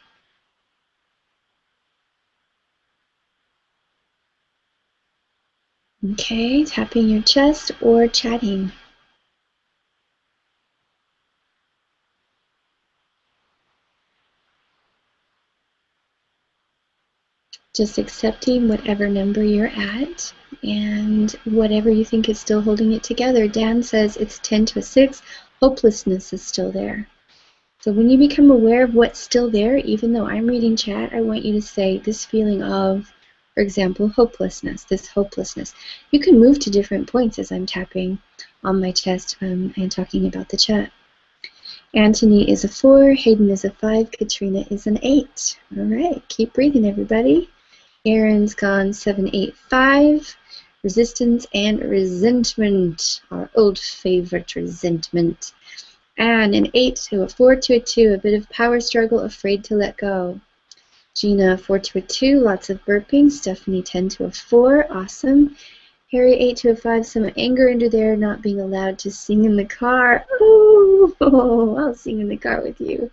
Okay, tapping your chest or chatting. Just accepting whatever number you're at and whatever you think is still holding it together. Dan says it's 10 to a 6. Hopelessness is still there. So when you become aware of what's still there, even though I'm reading chat, I want you to say this feeling of, for example, hopelessness, this hopelessness. You can move to different points as I'm tapping on my chest and talking about the chat. Anthony is a 4, Hayden is a 5, Katrina is an 8. All right, keep breathing, everybody. Aaron's gone 7, 8, 5. Resistance and resentment, our old favorite resentment. And an 8 to a 4 to a 2, a bit of power struggle, afraid to let go. Gina, 4 to a 2, lots of burping. Stephanie, 10 to a 4, awesome. Harry, 8 to a 5, some anger under there, not being allowed to sing in the car. Oh, I'll sing in the car with you.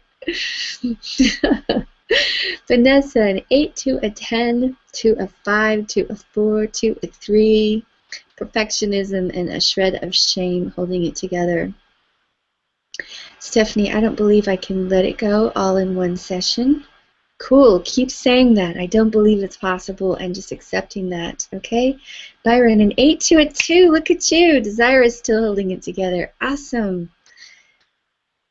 Vanessa, an 8 to a 10, to a 5, to a 4, to a 3. Perfectionism and a shred of shame holding it together. Stephanie, I don't believe I can let it go all in one session. Cool, keep saying that. I don't believe it's possible, and just accepting that, okay? Byron, an 8 to a 2, look at you. Desire is still holding it together. Awesome.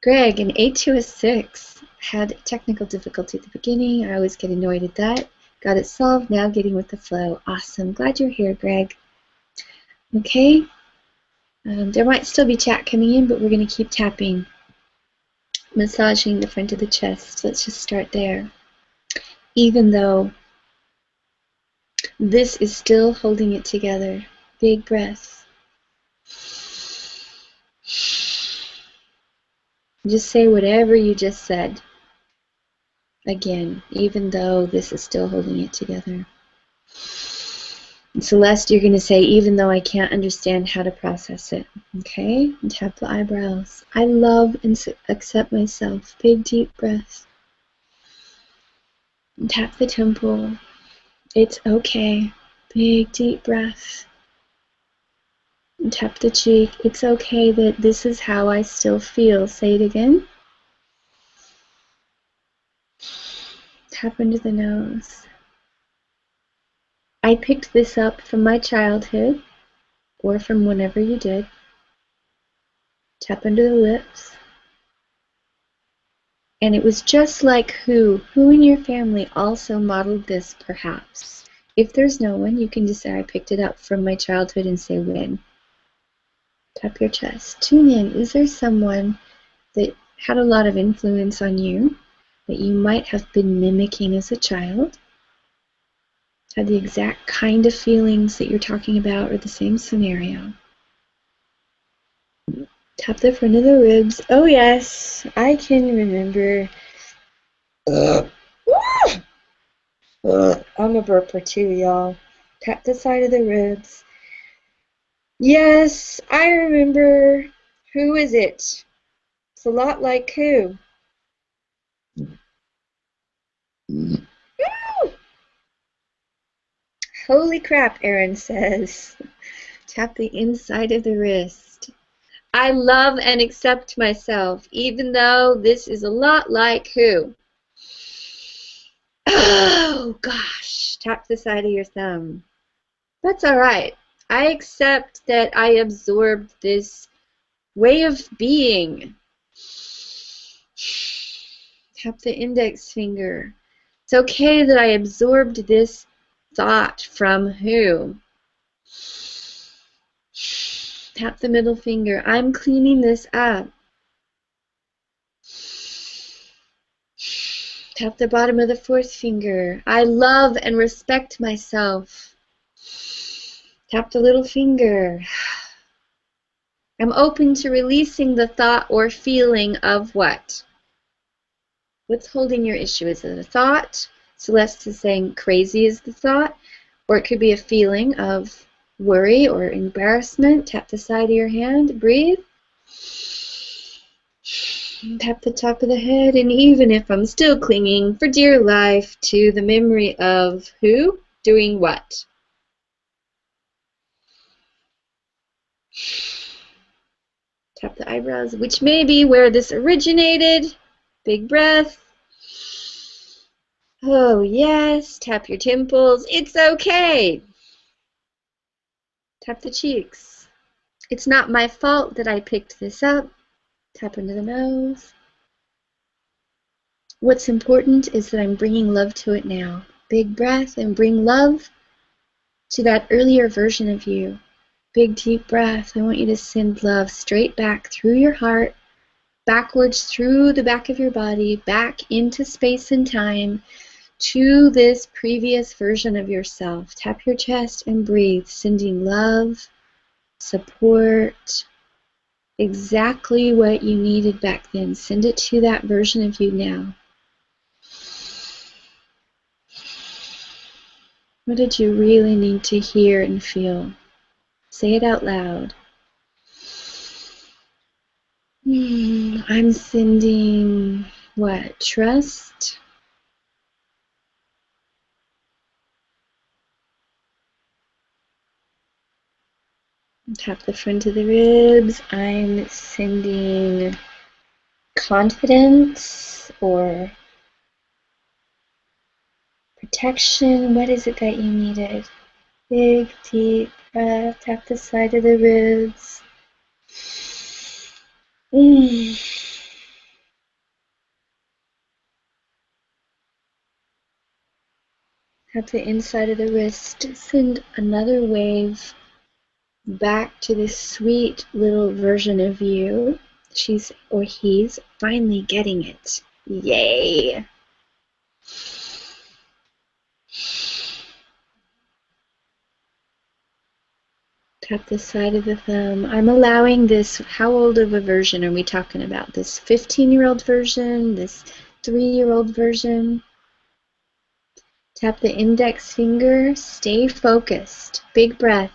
Greg, an 8 to a 6. Had technical difficulty at the beginning. I always get annoyed at that. Got it solved, now getting with the flow. Awesome. Glad you're here, Greg. Okay. There might still be chat coming in, but we're going to keep tapping. Massaging the front of the chest. Let's just start there. Even though this is still holding it together. Big breath. Just say whatever you just said. Again, even though this is still holding it together. And Celeste, you're going to say, even though I can't understand how to process it. Okay? And tap the eyebrows. I love and accept myself. Big, deep breath. And tap the temple. It's okay. Big, deep breath. And tap the cheek. It's okay that this is how I still feel. Say it again. Tap under the nose. I picked this up from my childhood or from whenever you did. Tap under the lips. And it was just like who in your family also modeled this, perhaps. If there's no one, you can just say, I picked it up from my childhood, and say when. Tap your chest. Tune in. Is there someone that had a lot of influence on you that you might have been mimicking as a child? Had the exact kind of feelings that you're talking about or the same scenario? Tap the front of the ribs. Oh yes, I can remember. I'm a burper too, y'all. Tap the side of the ribs. Yes, I remember. Who is it? It's a lot like who? Holy crap, Aaron says. Tap the inside of the wrist. I love and accept myself, even though this is a lot like who? Oh, gosh. Tap the side of your thumb. That's all right. I accept that I absorbed this way of being. Tap the index finger. It's okay that I absorbed this thought from who? Tap the middle finger. I'm cleaning this up. Tap the bottom of the fourth finger. I love and respect myself. Tap the little finger. I'm open to releasing the thought or feeling of what? What's holding your issue? Is it a thought? Celeste is saying crazy is the thought. Or it could be a feeling of worry or embarrassment. Tap the side of your hand. Breathe. Tap the top of the head. And even if I'm still clinging for dear life to the memory of who? Doing what? Tap the eyebrows, which may be where this originated. Big breath. Oh, yes. Tap your temples. It's okay. Tap the cheeks. It's not my fault that I picked this up. Tap under the nose. What's important is that I'm bringing love to it now. Big breath and bring love to that earlier version of you. Big deep breath. I want you to send love straight back through your heart, backwards through the back of your body, back into space and time to this previous version of yourself. Tap your chest and breathe, sending love, support, exactly what you needed back then. Send it to that version of you now. What did you really need to hear and feel? Say it out loud. I'm sending what? Trust? Tap the front of the ribs. I'm sending confidence or protection. What is it that you needed? Big, deep breath. Tap the side of the ribs. Tap the inside of the wrist. Send another wave back to this sweet little version of you. She's or he's finally getting it. Yay! Tap the side of the thumb. I'm allowing this, how old of a version are we talking about? This 15-year-old version? This 3-year-old version? Tap the index finger. Stay focused. Big breath.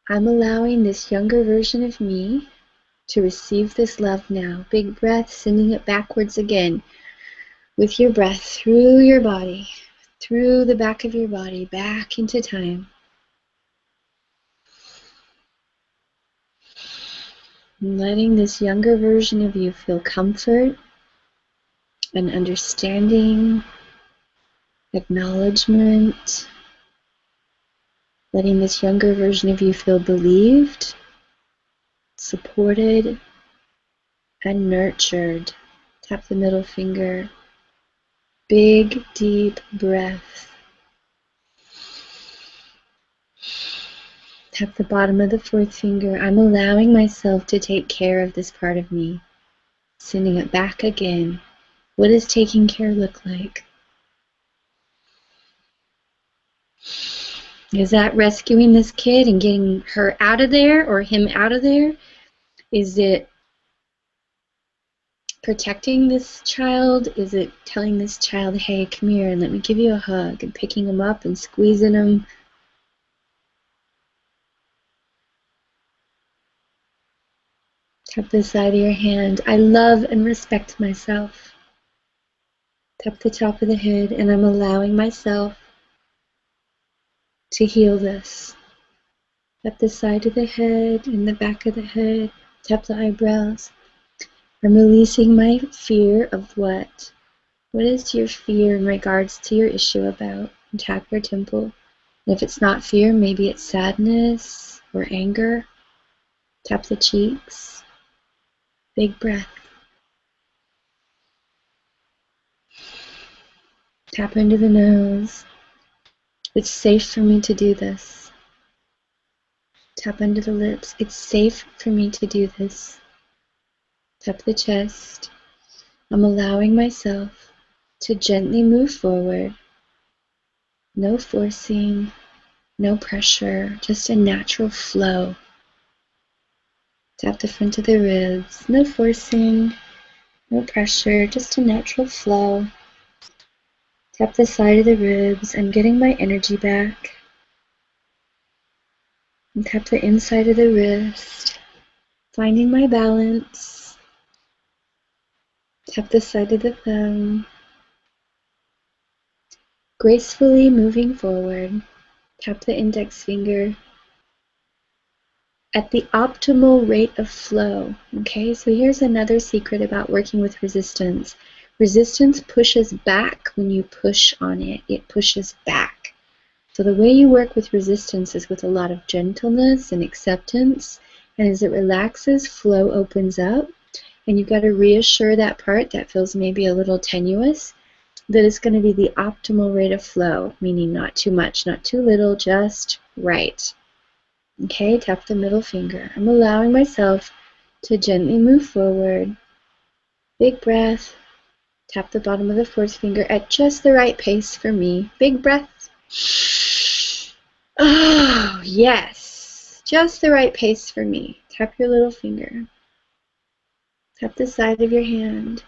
I'm allowing this younger version of me to receive this love now. Big breath, sending it backwards again with your breath through your body, through the back of your body, back into time. And letting this younger version of you feel comfort and understanding, acknowledgement, letting this younger version of you feel believed, supported, and nurtured. Tap the middle finger. Big, deep breath. Tap the bottom of the fourth finger. I'm allowing myself to take care of this part of me. Sending it back again. What does taking care look like? Is that rescuing this kid and getting her out of there or him out of there? Is it protecting this child? Is it telling this child, hey, come here and let me give you a hug, and picking him up and squeezing him? Tap the side of your hand. I love and respect myself. Tap the top of the head, and I'm allowing myself to heal this. Tap the side of the head and the back of the head. Tap the eyebrows. I'm releasing my fear of what? What is your fear in regards to your issue about? And tap your temple. And if it's not fear, maybe it's sadness or anger. Tap the cheeks. Big breath. Tap into the nose. It's safe for me to do this. Tap under the lips. It's safe for me to do this. Tap the chest. I'm allowing myself to gently move forward. No forcing, no pressure, just a natural flow. Tap the front of the ribs. No forcing, no pressure, just a natural flow. Tap the side of the ribs. I'm getting my energy back. And tap the inside of the wrist. Finding my balance. Tap the side of the thumb. Gracefully moving forward. Tap the index finger. At the optimal rate of flow. Okay, so here's another secret about working with resistance. Resistance pushes back when you push on it. It pushes back. So the way you work with resistance is with a lot of gentleness and acceptance. And as it relaxes, flow opens up. And you've got to reassure that part that feels maybe a little tenuous that it's going to be the optimal rate of flow, meaning not too much, not too little, just right. Okay, tap the middle finger. I'm allowing myself to gently move forward. Big breath. Tap the bottom of the fourth finger at just the right pace for me. Big breath. Oh, yes. Just the right pace for me. Tap your little finger. Tap the side of your hand.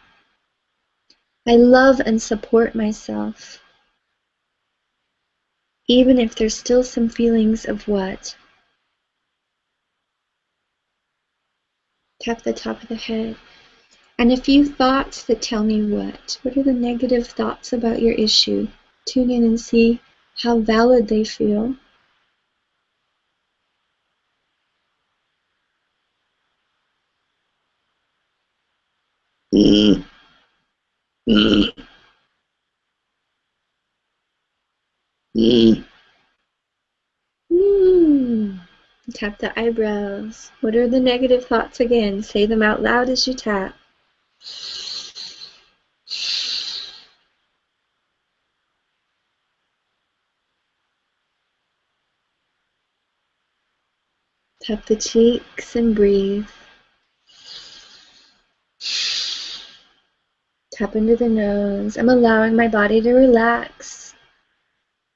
I love and support myself. Even if there's still some feelings of what? Tap the top of the head. And a few thoughts that tell me what? What are the negative thoughts about your issue? Tune in and see how valid they feel. Tap the eyebrows. What are the negative thoughts again? Say them out loud as you tap. Tap the cheeks and breathe. Tap under the nose. I'm allowing my body to relax.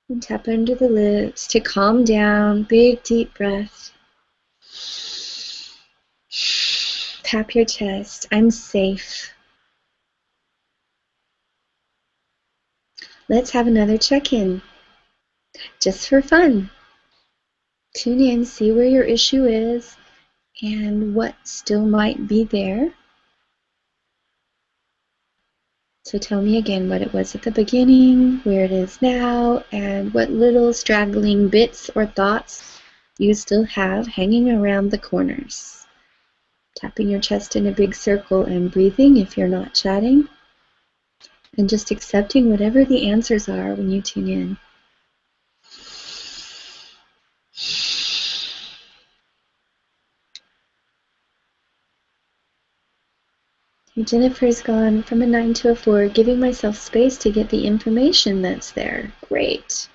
And tap under the lips to calm down. Big deep breath. Tap your chest. I'm safe. Let's have another check-in. Just for fun. Tune in, see where your issue is and what still might be there. So tell me again what it was at the beginning, where it is now, and what little straggling bits or thoughts you still have hanging around the corners. Tapping your chest in a big circle and breathing if you're not chatting. And just accepting whatever the answers are when you tune in. Jennifer's gone from a 9 to a 4, giving myself space to get the information that's there. Great.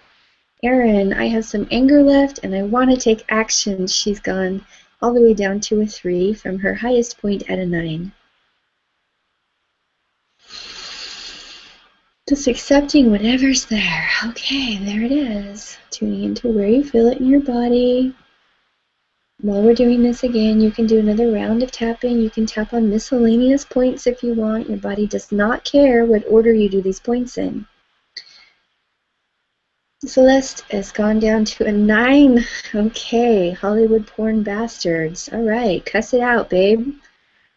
Erin, I have some anger left and I want to take action. She's gone all the way down to a 3 from her highest point at a 9. Just accepting whatever's there. Okay, there it is. Tuning into where you feel it in your body. While we're doing this again, you can do another round of tapping. You can tap on miscellaneous points if you want. Your body does not care what order you do these points in. Celeste has gone down to a 9. Okay, Hollywood porn bastards. All right, cuss it out, babe.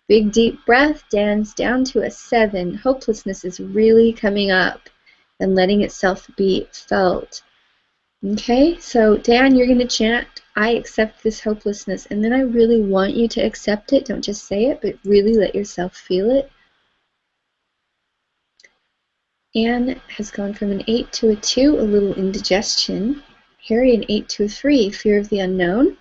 Big deep breath. Dan's down to a 7. Hopelessness is really coming up and letting itself be felt. Okay, so Dan, you're going to chant, I accept this hopelessness, and then I really want you to accept it. Don't just say it, but really let yourself feel it. Anne has gone from an 8 to a 2, a little indigestion. Harry, an 8 to a 3, fear of the unknown.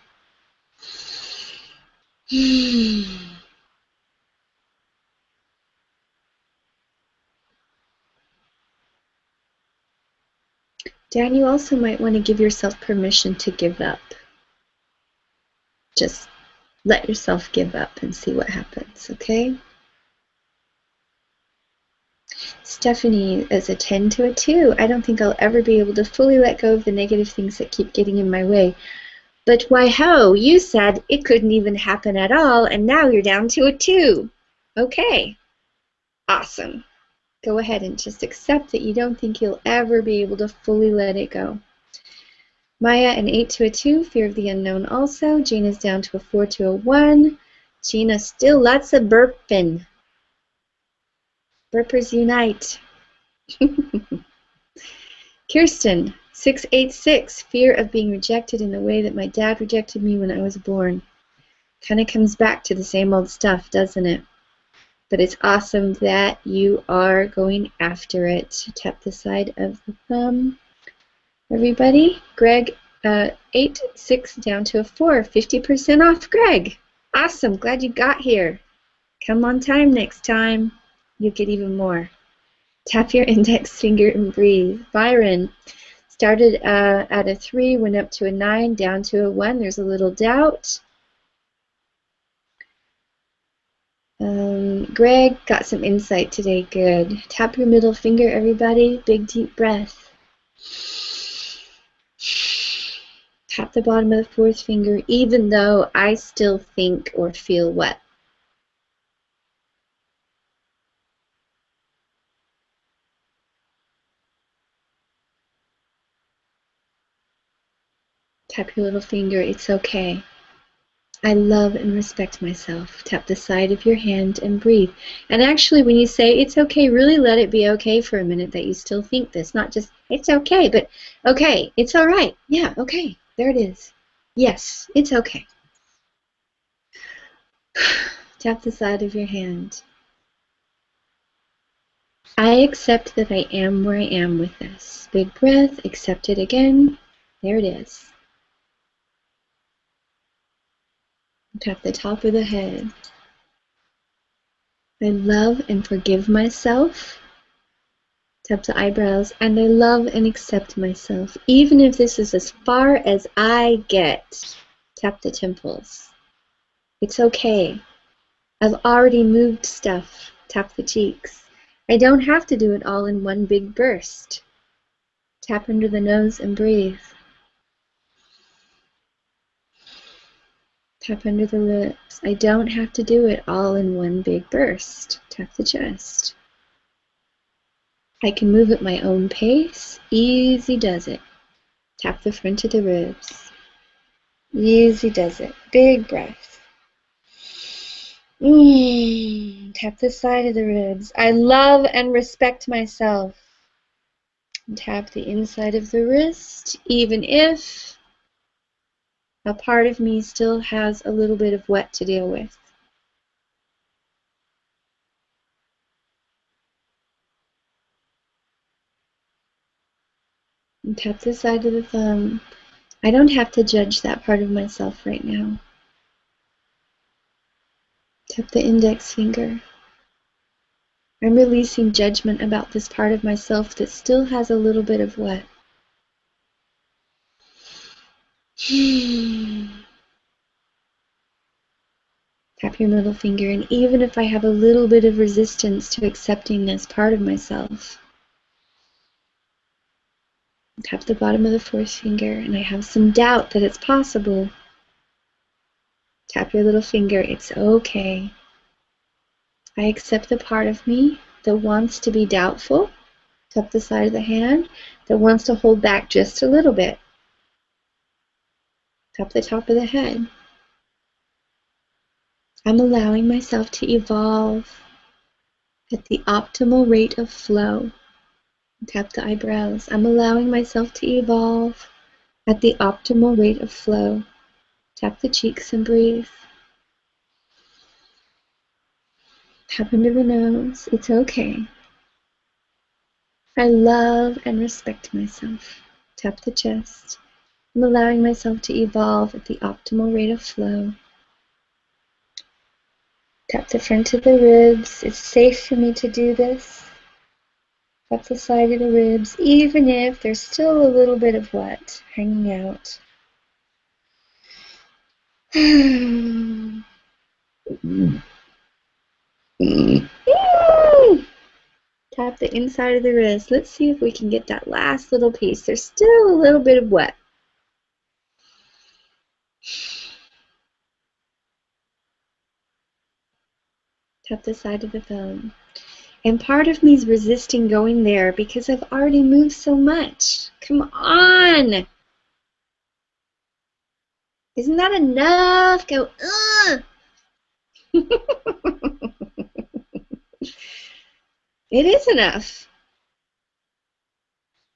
Dan, you also might want to give yourself permission to give up. Just let yourself give up and see what happens, okay? Stephanie is a 10 to a 2. I don't think I'll ever be able to fully let go of the negative things that keep getting in my way. But why ho, you said it couldn't even happen at all, and now you're down to a 2. Okay. Awesome. Go ahead and just accept that you don't think you'll ever be able to fully let it go. Maya, an 8 to a 2, fear of the unknown also. Gina's down to a 4 to a 1. Gina, still lots of burping. Burpers unite. Kirsten, 686, fear of being rejected in the way that my dad rejected me when I was born. Kind of comes back to the same old stuff, doesn't it? But it's awesome that you are going after it. Tap the side of the thumb. Everybody, Greg, 8, 6 down to a 4, 50% off, Greg. Awesome, glad you got here. Come on time next time. You'll get even more. Tap your index finger and breathe. Byron, started at a 3, went up to a 9, down to a 1. There's a little doubt. Greg got some insight today. Good. Tap your middle finger, everybody. Big deep breath. Tap the bottom of the 4th finger, even though I still think or feel wet. Tap your little finger. It's okay. I love and respect myself. Tap the side of your hand and breathe. And actually, when you say it's okay, really let it be okay for a minute that you still think this. Not just, it's okay, but okay, it's all right. Yeah, okay, there it is. Yes, it's okay. Tap the side of your hand. I accept that I am where I am with this. Big breath, accept it again. There it is. Tap the top of the head. I love and forgive myself. Tap the eyebrows. And I love and accept myself, even if this is as far as I get. Tap the temples. It's okay. I've already moved stuff. Tap the cheeks. I don't have to do it all in one big burst. Tap under the nose and breathe. Tap under the lips. I don't have to do it all in one big burst. Tap the chest. I can move at my own pace. Easy does it. Tap the front of the ribs. Easy does it. Big breath. Tap the side of the ribs. I love and respect myself. Tap the inside of the wrist, even if a part of me still has a little bit of wet to deal with. And tap the side of the thumb. I don't have to judge that part of myself right now. Tap the index finger. I'm releasing judgment about this part of myself that still has a little bit of what? Tap your middle finger, and even if I have a little bit of resistance to accepting this part of myself, tap the bottom of the fourth finger, and I have some doubt that it's possible. Tap your little finger. It's okay. I accept the part of me that wants to be doubtful. Tap the side of the hand, that wants to hold back just a little bit. Tap the top of the head. I'm allowing myself to evolve at the optimal rate of flow. Tap the eyebrows. I'm allowing myself to evolve at the optimal rate of flow. Tap the cheeks and breathe. Tap under the nose. It's okay. I love and respect myself. Tap the chest. I'm allowing myself to evolve at the optimal rate of flow. Tap the front of the ribs. It's safe for me to do this. Tap the side of the ribs, even if there's still a little bit of what hanging out. Tap the inside of the wrist. Let's see if we can get that last little piece. There's still a little bit of wet. Tap the side of the thumb. And part of me is resisting going there because I've already moved so much. Come on! Isn't that enough? Go, ugh! It is enough.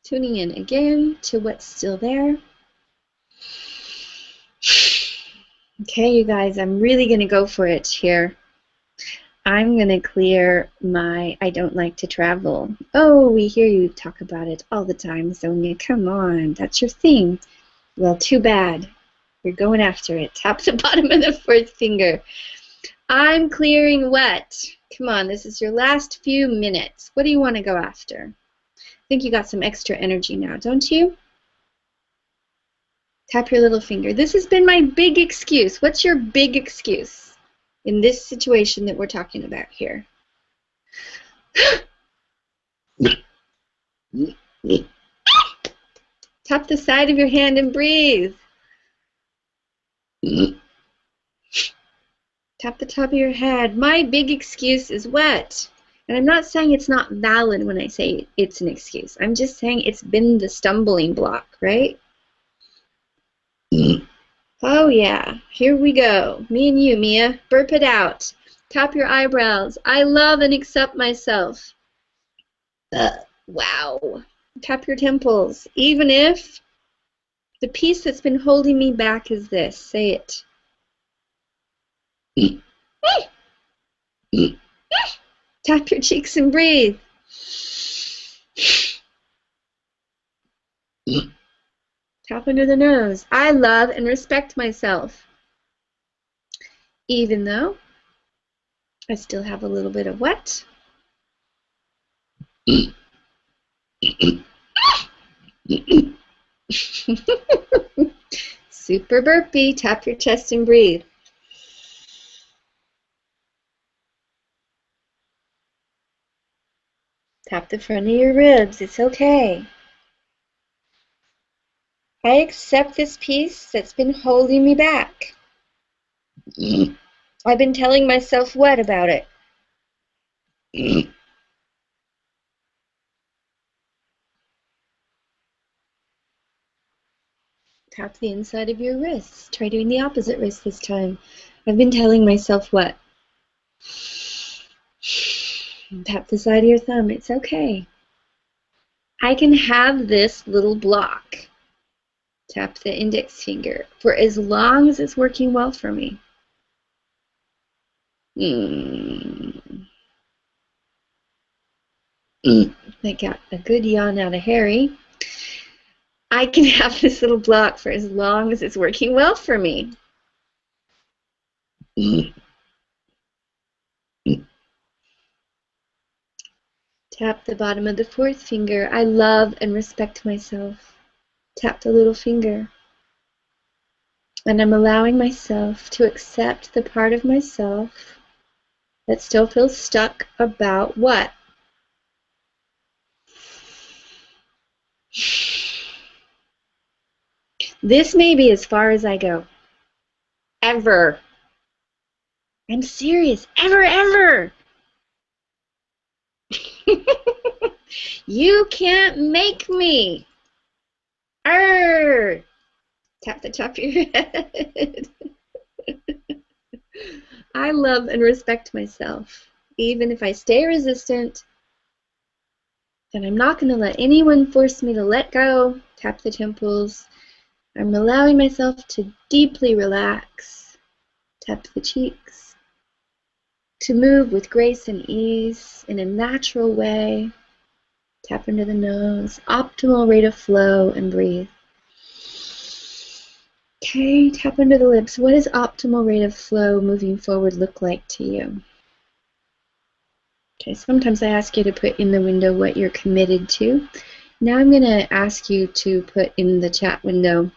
Tuning in again to what's still there. Okay, you guys, I'm really going to go for it here. I'm going to clear my I don't like to travel. Oh, we hear you talk about it all the time, Sonia. Come on, that's your thing. Well, too bad. You're going after it. Tap the bottom of the fourth finger. I'm clearing what? Come on, this is your last few minutes. What do you want to go after? I think you got some extra energy now, don't you? Tap your little finger. This has been my big excuse. What's your big excuse in this situation that we're talking about here? Tap the side of your hand and breathe. Tap the top of your head. My big excuse is what? And I'm not saying it's not valid when I say it's an excuse. I'm just saying it's been the stumbling block, right? Oh yeah, here we go. Me and you, Mia. Burp it out. Tap your eyebrows. I love and accept myself. Wow. Tap your temples. Even if the piece that's been holding me back is this. Say it. Tap your cheeks and breathe. Tap under the nose. I love and respect myself. Even though I still have a little bit of what? Super burpy. Tap your chest and breathe. Tap the front of your ribs. It's okay. I accept this piece that's been holding me back. I've been telling myself what about it? Tap the inside of your wrists. Try doing the opposite wrist this time. I've been telling myself what? Tap the side of your thumb. It's okay. I can have this little block. Tap the index finger for as long as it's working well for me. I got a good yawn out of Harry. I can have this little block for as long as it's working well for me. Tap the bottom of the fourth finger. I love and respect myself. Tap the little finger. And I'm allowing myself to accept the part of myself that still feels stuck about what? This may be as far as I go. Ever. I'm serious. Ever. You can't make me. Arr! Tap the top of your head. I love and respect myself. Even if I stay resistant, and I'm not going to let anyone force me to let go. Tap the temples. I'm allowing myself to deeply relax. Tap the cheeks. To move with grace and ease in a natural way. Tap into the nose. Optimal rate of flow and breathe. Okay, tap into the lips. What does optimal rate of flow moving forward look like to you? Okay, sometimes I ask you to put in the window what you're committed to. Now I'm going to ask you to put in the chat window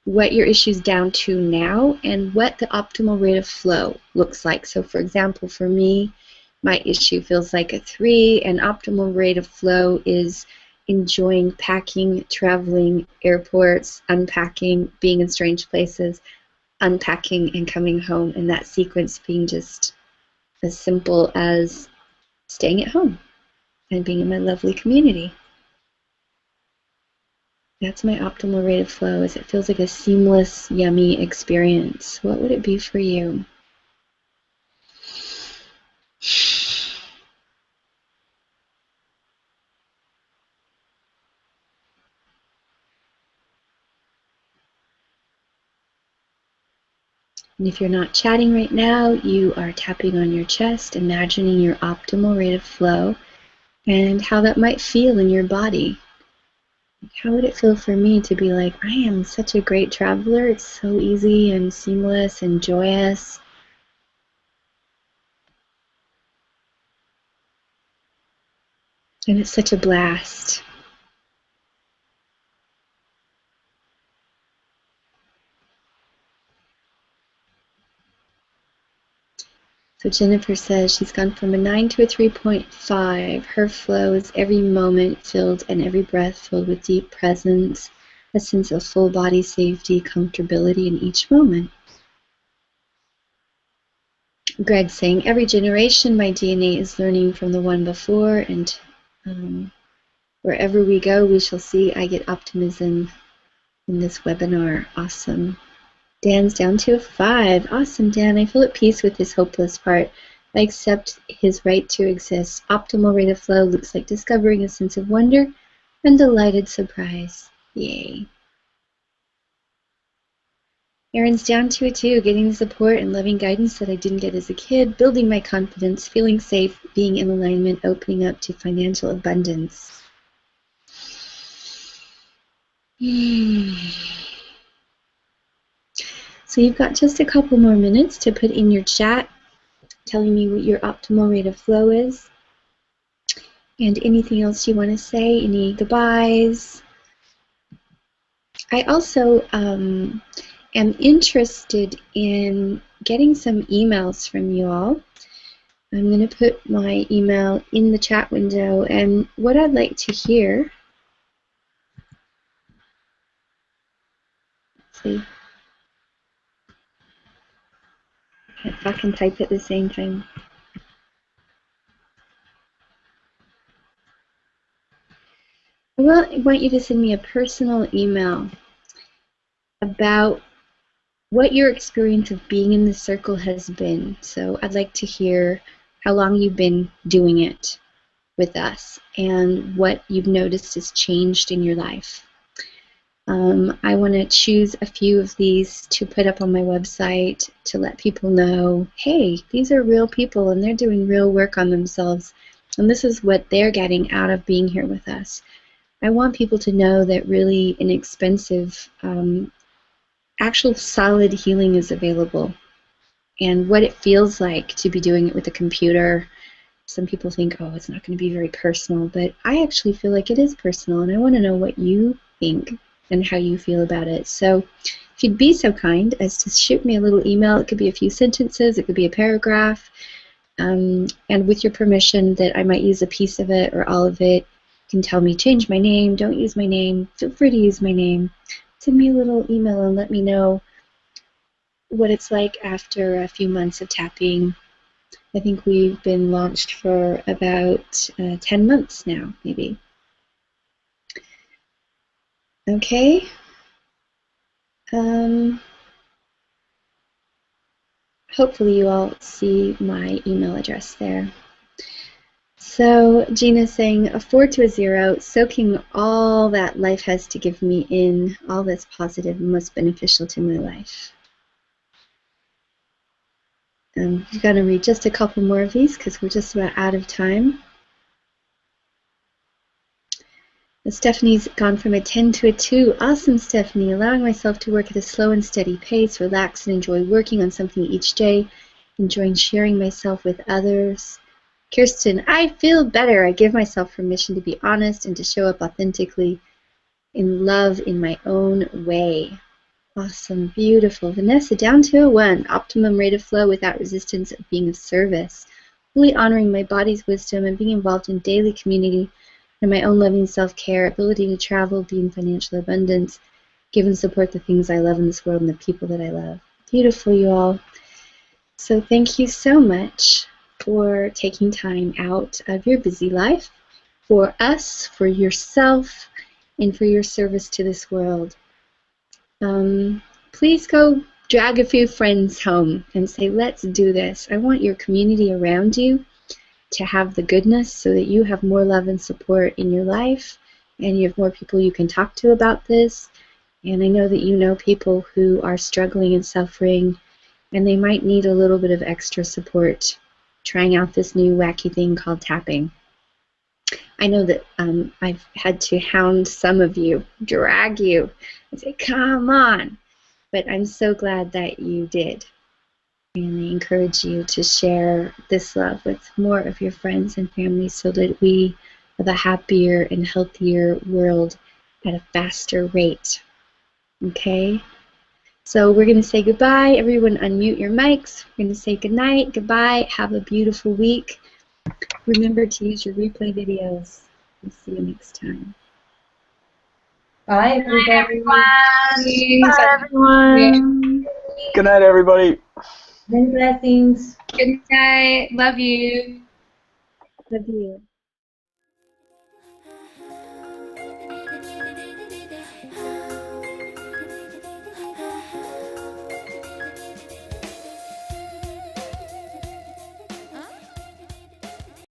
what your issue's down to now and what the optimal rate of flow looks like. So for example, for me, my issue feels like a 3, and optimal rate of flow is enjoying packing, traveling, airports, unpacking, being in strange places, unpacking and coming home, and that sequence being just as simple as staying at home and being in my lovely community. That's my optimal rate of flow, as it feels like a seamless, yummy experience. What would it be for you? And if you're not chatting right now, you are tapping on your chest, imagining your optimal rate of flow and how that might feel in your body. How would it feel for me to be like, I am such a great traveler, it's so easy and seamless and joyous. And it's such a blast. So Jennifer says she's gone from a 9 to a 3.5. Her flow is every moment filled and every breath filled with deep presence, a sense of full body safety, comfortability in each moment. Greg saying, every generation my DNA is learning from the one before, and wherever we go we shall see. I get optimism in this webinar. Awesome. Dan's down to a 5. Awesome, Dan. I feel at peace with this hopeless part. I accept his right to exist. Optimal rate of flow looks like discovering a sense of wonder and delighted surprise. Yay. Aaron's down to a 2, getting the support and loving guidance that I didn't get as a kid, building my confidence, feeling safe, being in alignment, opening up to financial abundance. So you've got just a couple more minutes to put in your chat telling me what your optimal rate of flow is. And anything else you want to say, any goodbyes. I also am interested in getting some emails from you all. I'm going to put my email in the chat window, and what I'd like to hear, let's see. If I can type at the same time. I want you to send me a personal email about what your experience of being in the circle has been. So I'd like to hear how long you've been doing it with us and what you've noticed has changed in your life. I want to choose a few of these to put up on my website to let people know, hey, these are real people and they're doing real work on themselves, and this is what they're getting out of being here with us. I want people to know that really inexpensive, actual solid healing is available, and what it feels like to be doing it with a computer some people think, oh, it's not going to be very personal, but I actually feel like it is personal, and I want to know what you think and how you feel about it. So if you'd be so kind as to shoot me a little email, it could be a few sentences, it could be a paragraph, and with your permission that I might use a piece of it or all of it. You can tell me, change my name, don't use my name, feel free to use my name. Send me a little email and let me know what it's like after a few months of tapping. I think we've been launched for about 10 months now, maybe. Okay. Hopefully you all see my email address there. So Gina's saying, a 4 to a 0, soaking all that life has to give me in, all that's positive and most beneficial to my life. I'm going to read just a couple more of these because we're just about out of time. Stephanie's gone from a 10 to a 2. Awesome, Stephanie. Allowing myself to work at a slow and steady pace, relax and enjoy working on something each day, enjoying sharing myself with others. Kirsten, I feel better. I give myself permission to be honest and to show up authentically in love in my own way. Awesome, beautiful. Vanessa, down to a 1. Optimum rate of flow without resistance of being of service. Fully honoring my body's wisdom and being involved in daily community and my own loving self-care, ability to travel, be in financial abundance, give and support the things I love in this world and the people that I love. Beautiful, you all. So thank you so much for taking time out of your busy life for us, for yourself, and for your service to this world. Please go drag a few friends home and say, let's do this. I want your community around you to have the goodness so that you have more love and support in your life and you have more people you can talk to about this. And I know that you know people who are struggling and suffering and they might need a little bit of extra support trying out this new wacky thing called tapping. I know that I've had to hound some of you, drag you, and say, come on. But I'm so glad that you did. And I encourage you to share this love with more of your friends and family so that we have a happier and healthier world at a faster rate. Okay? So we're going to say goodbye. Everyone unmute your mics. We're going to say goodnight, goodbye, have a beautiful week. Remember to use your replay videos. We'll see you next time. Bye, everybody. Bye, everyone. Good night, everybody. Many blessings. Good night. Love you. Love you.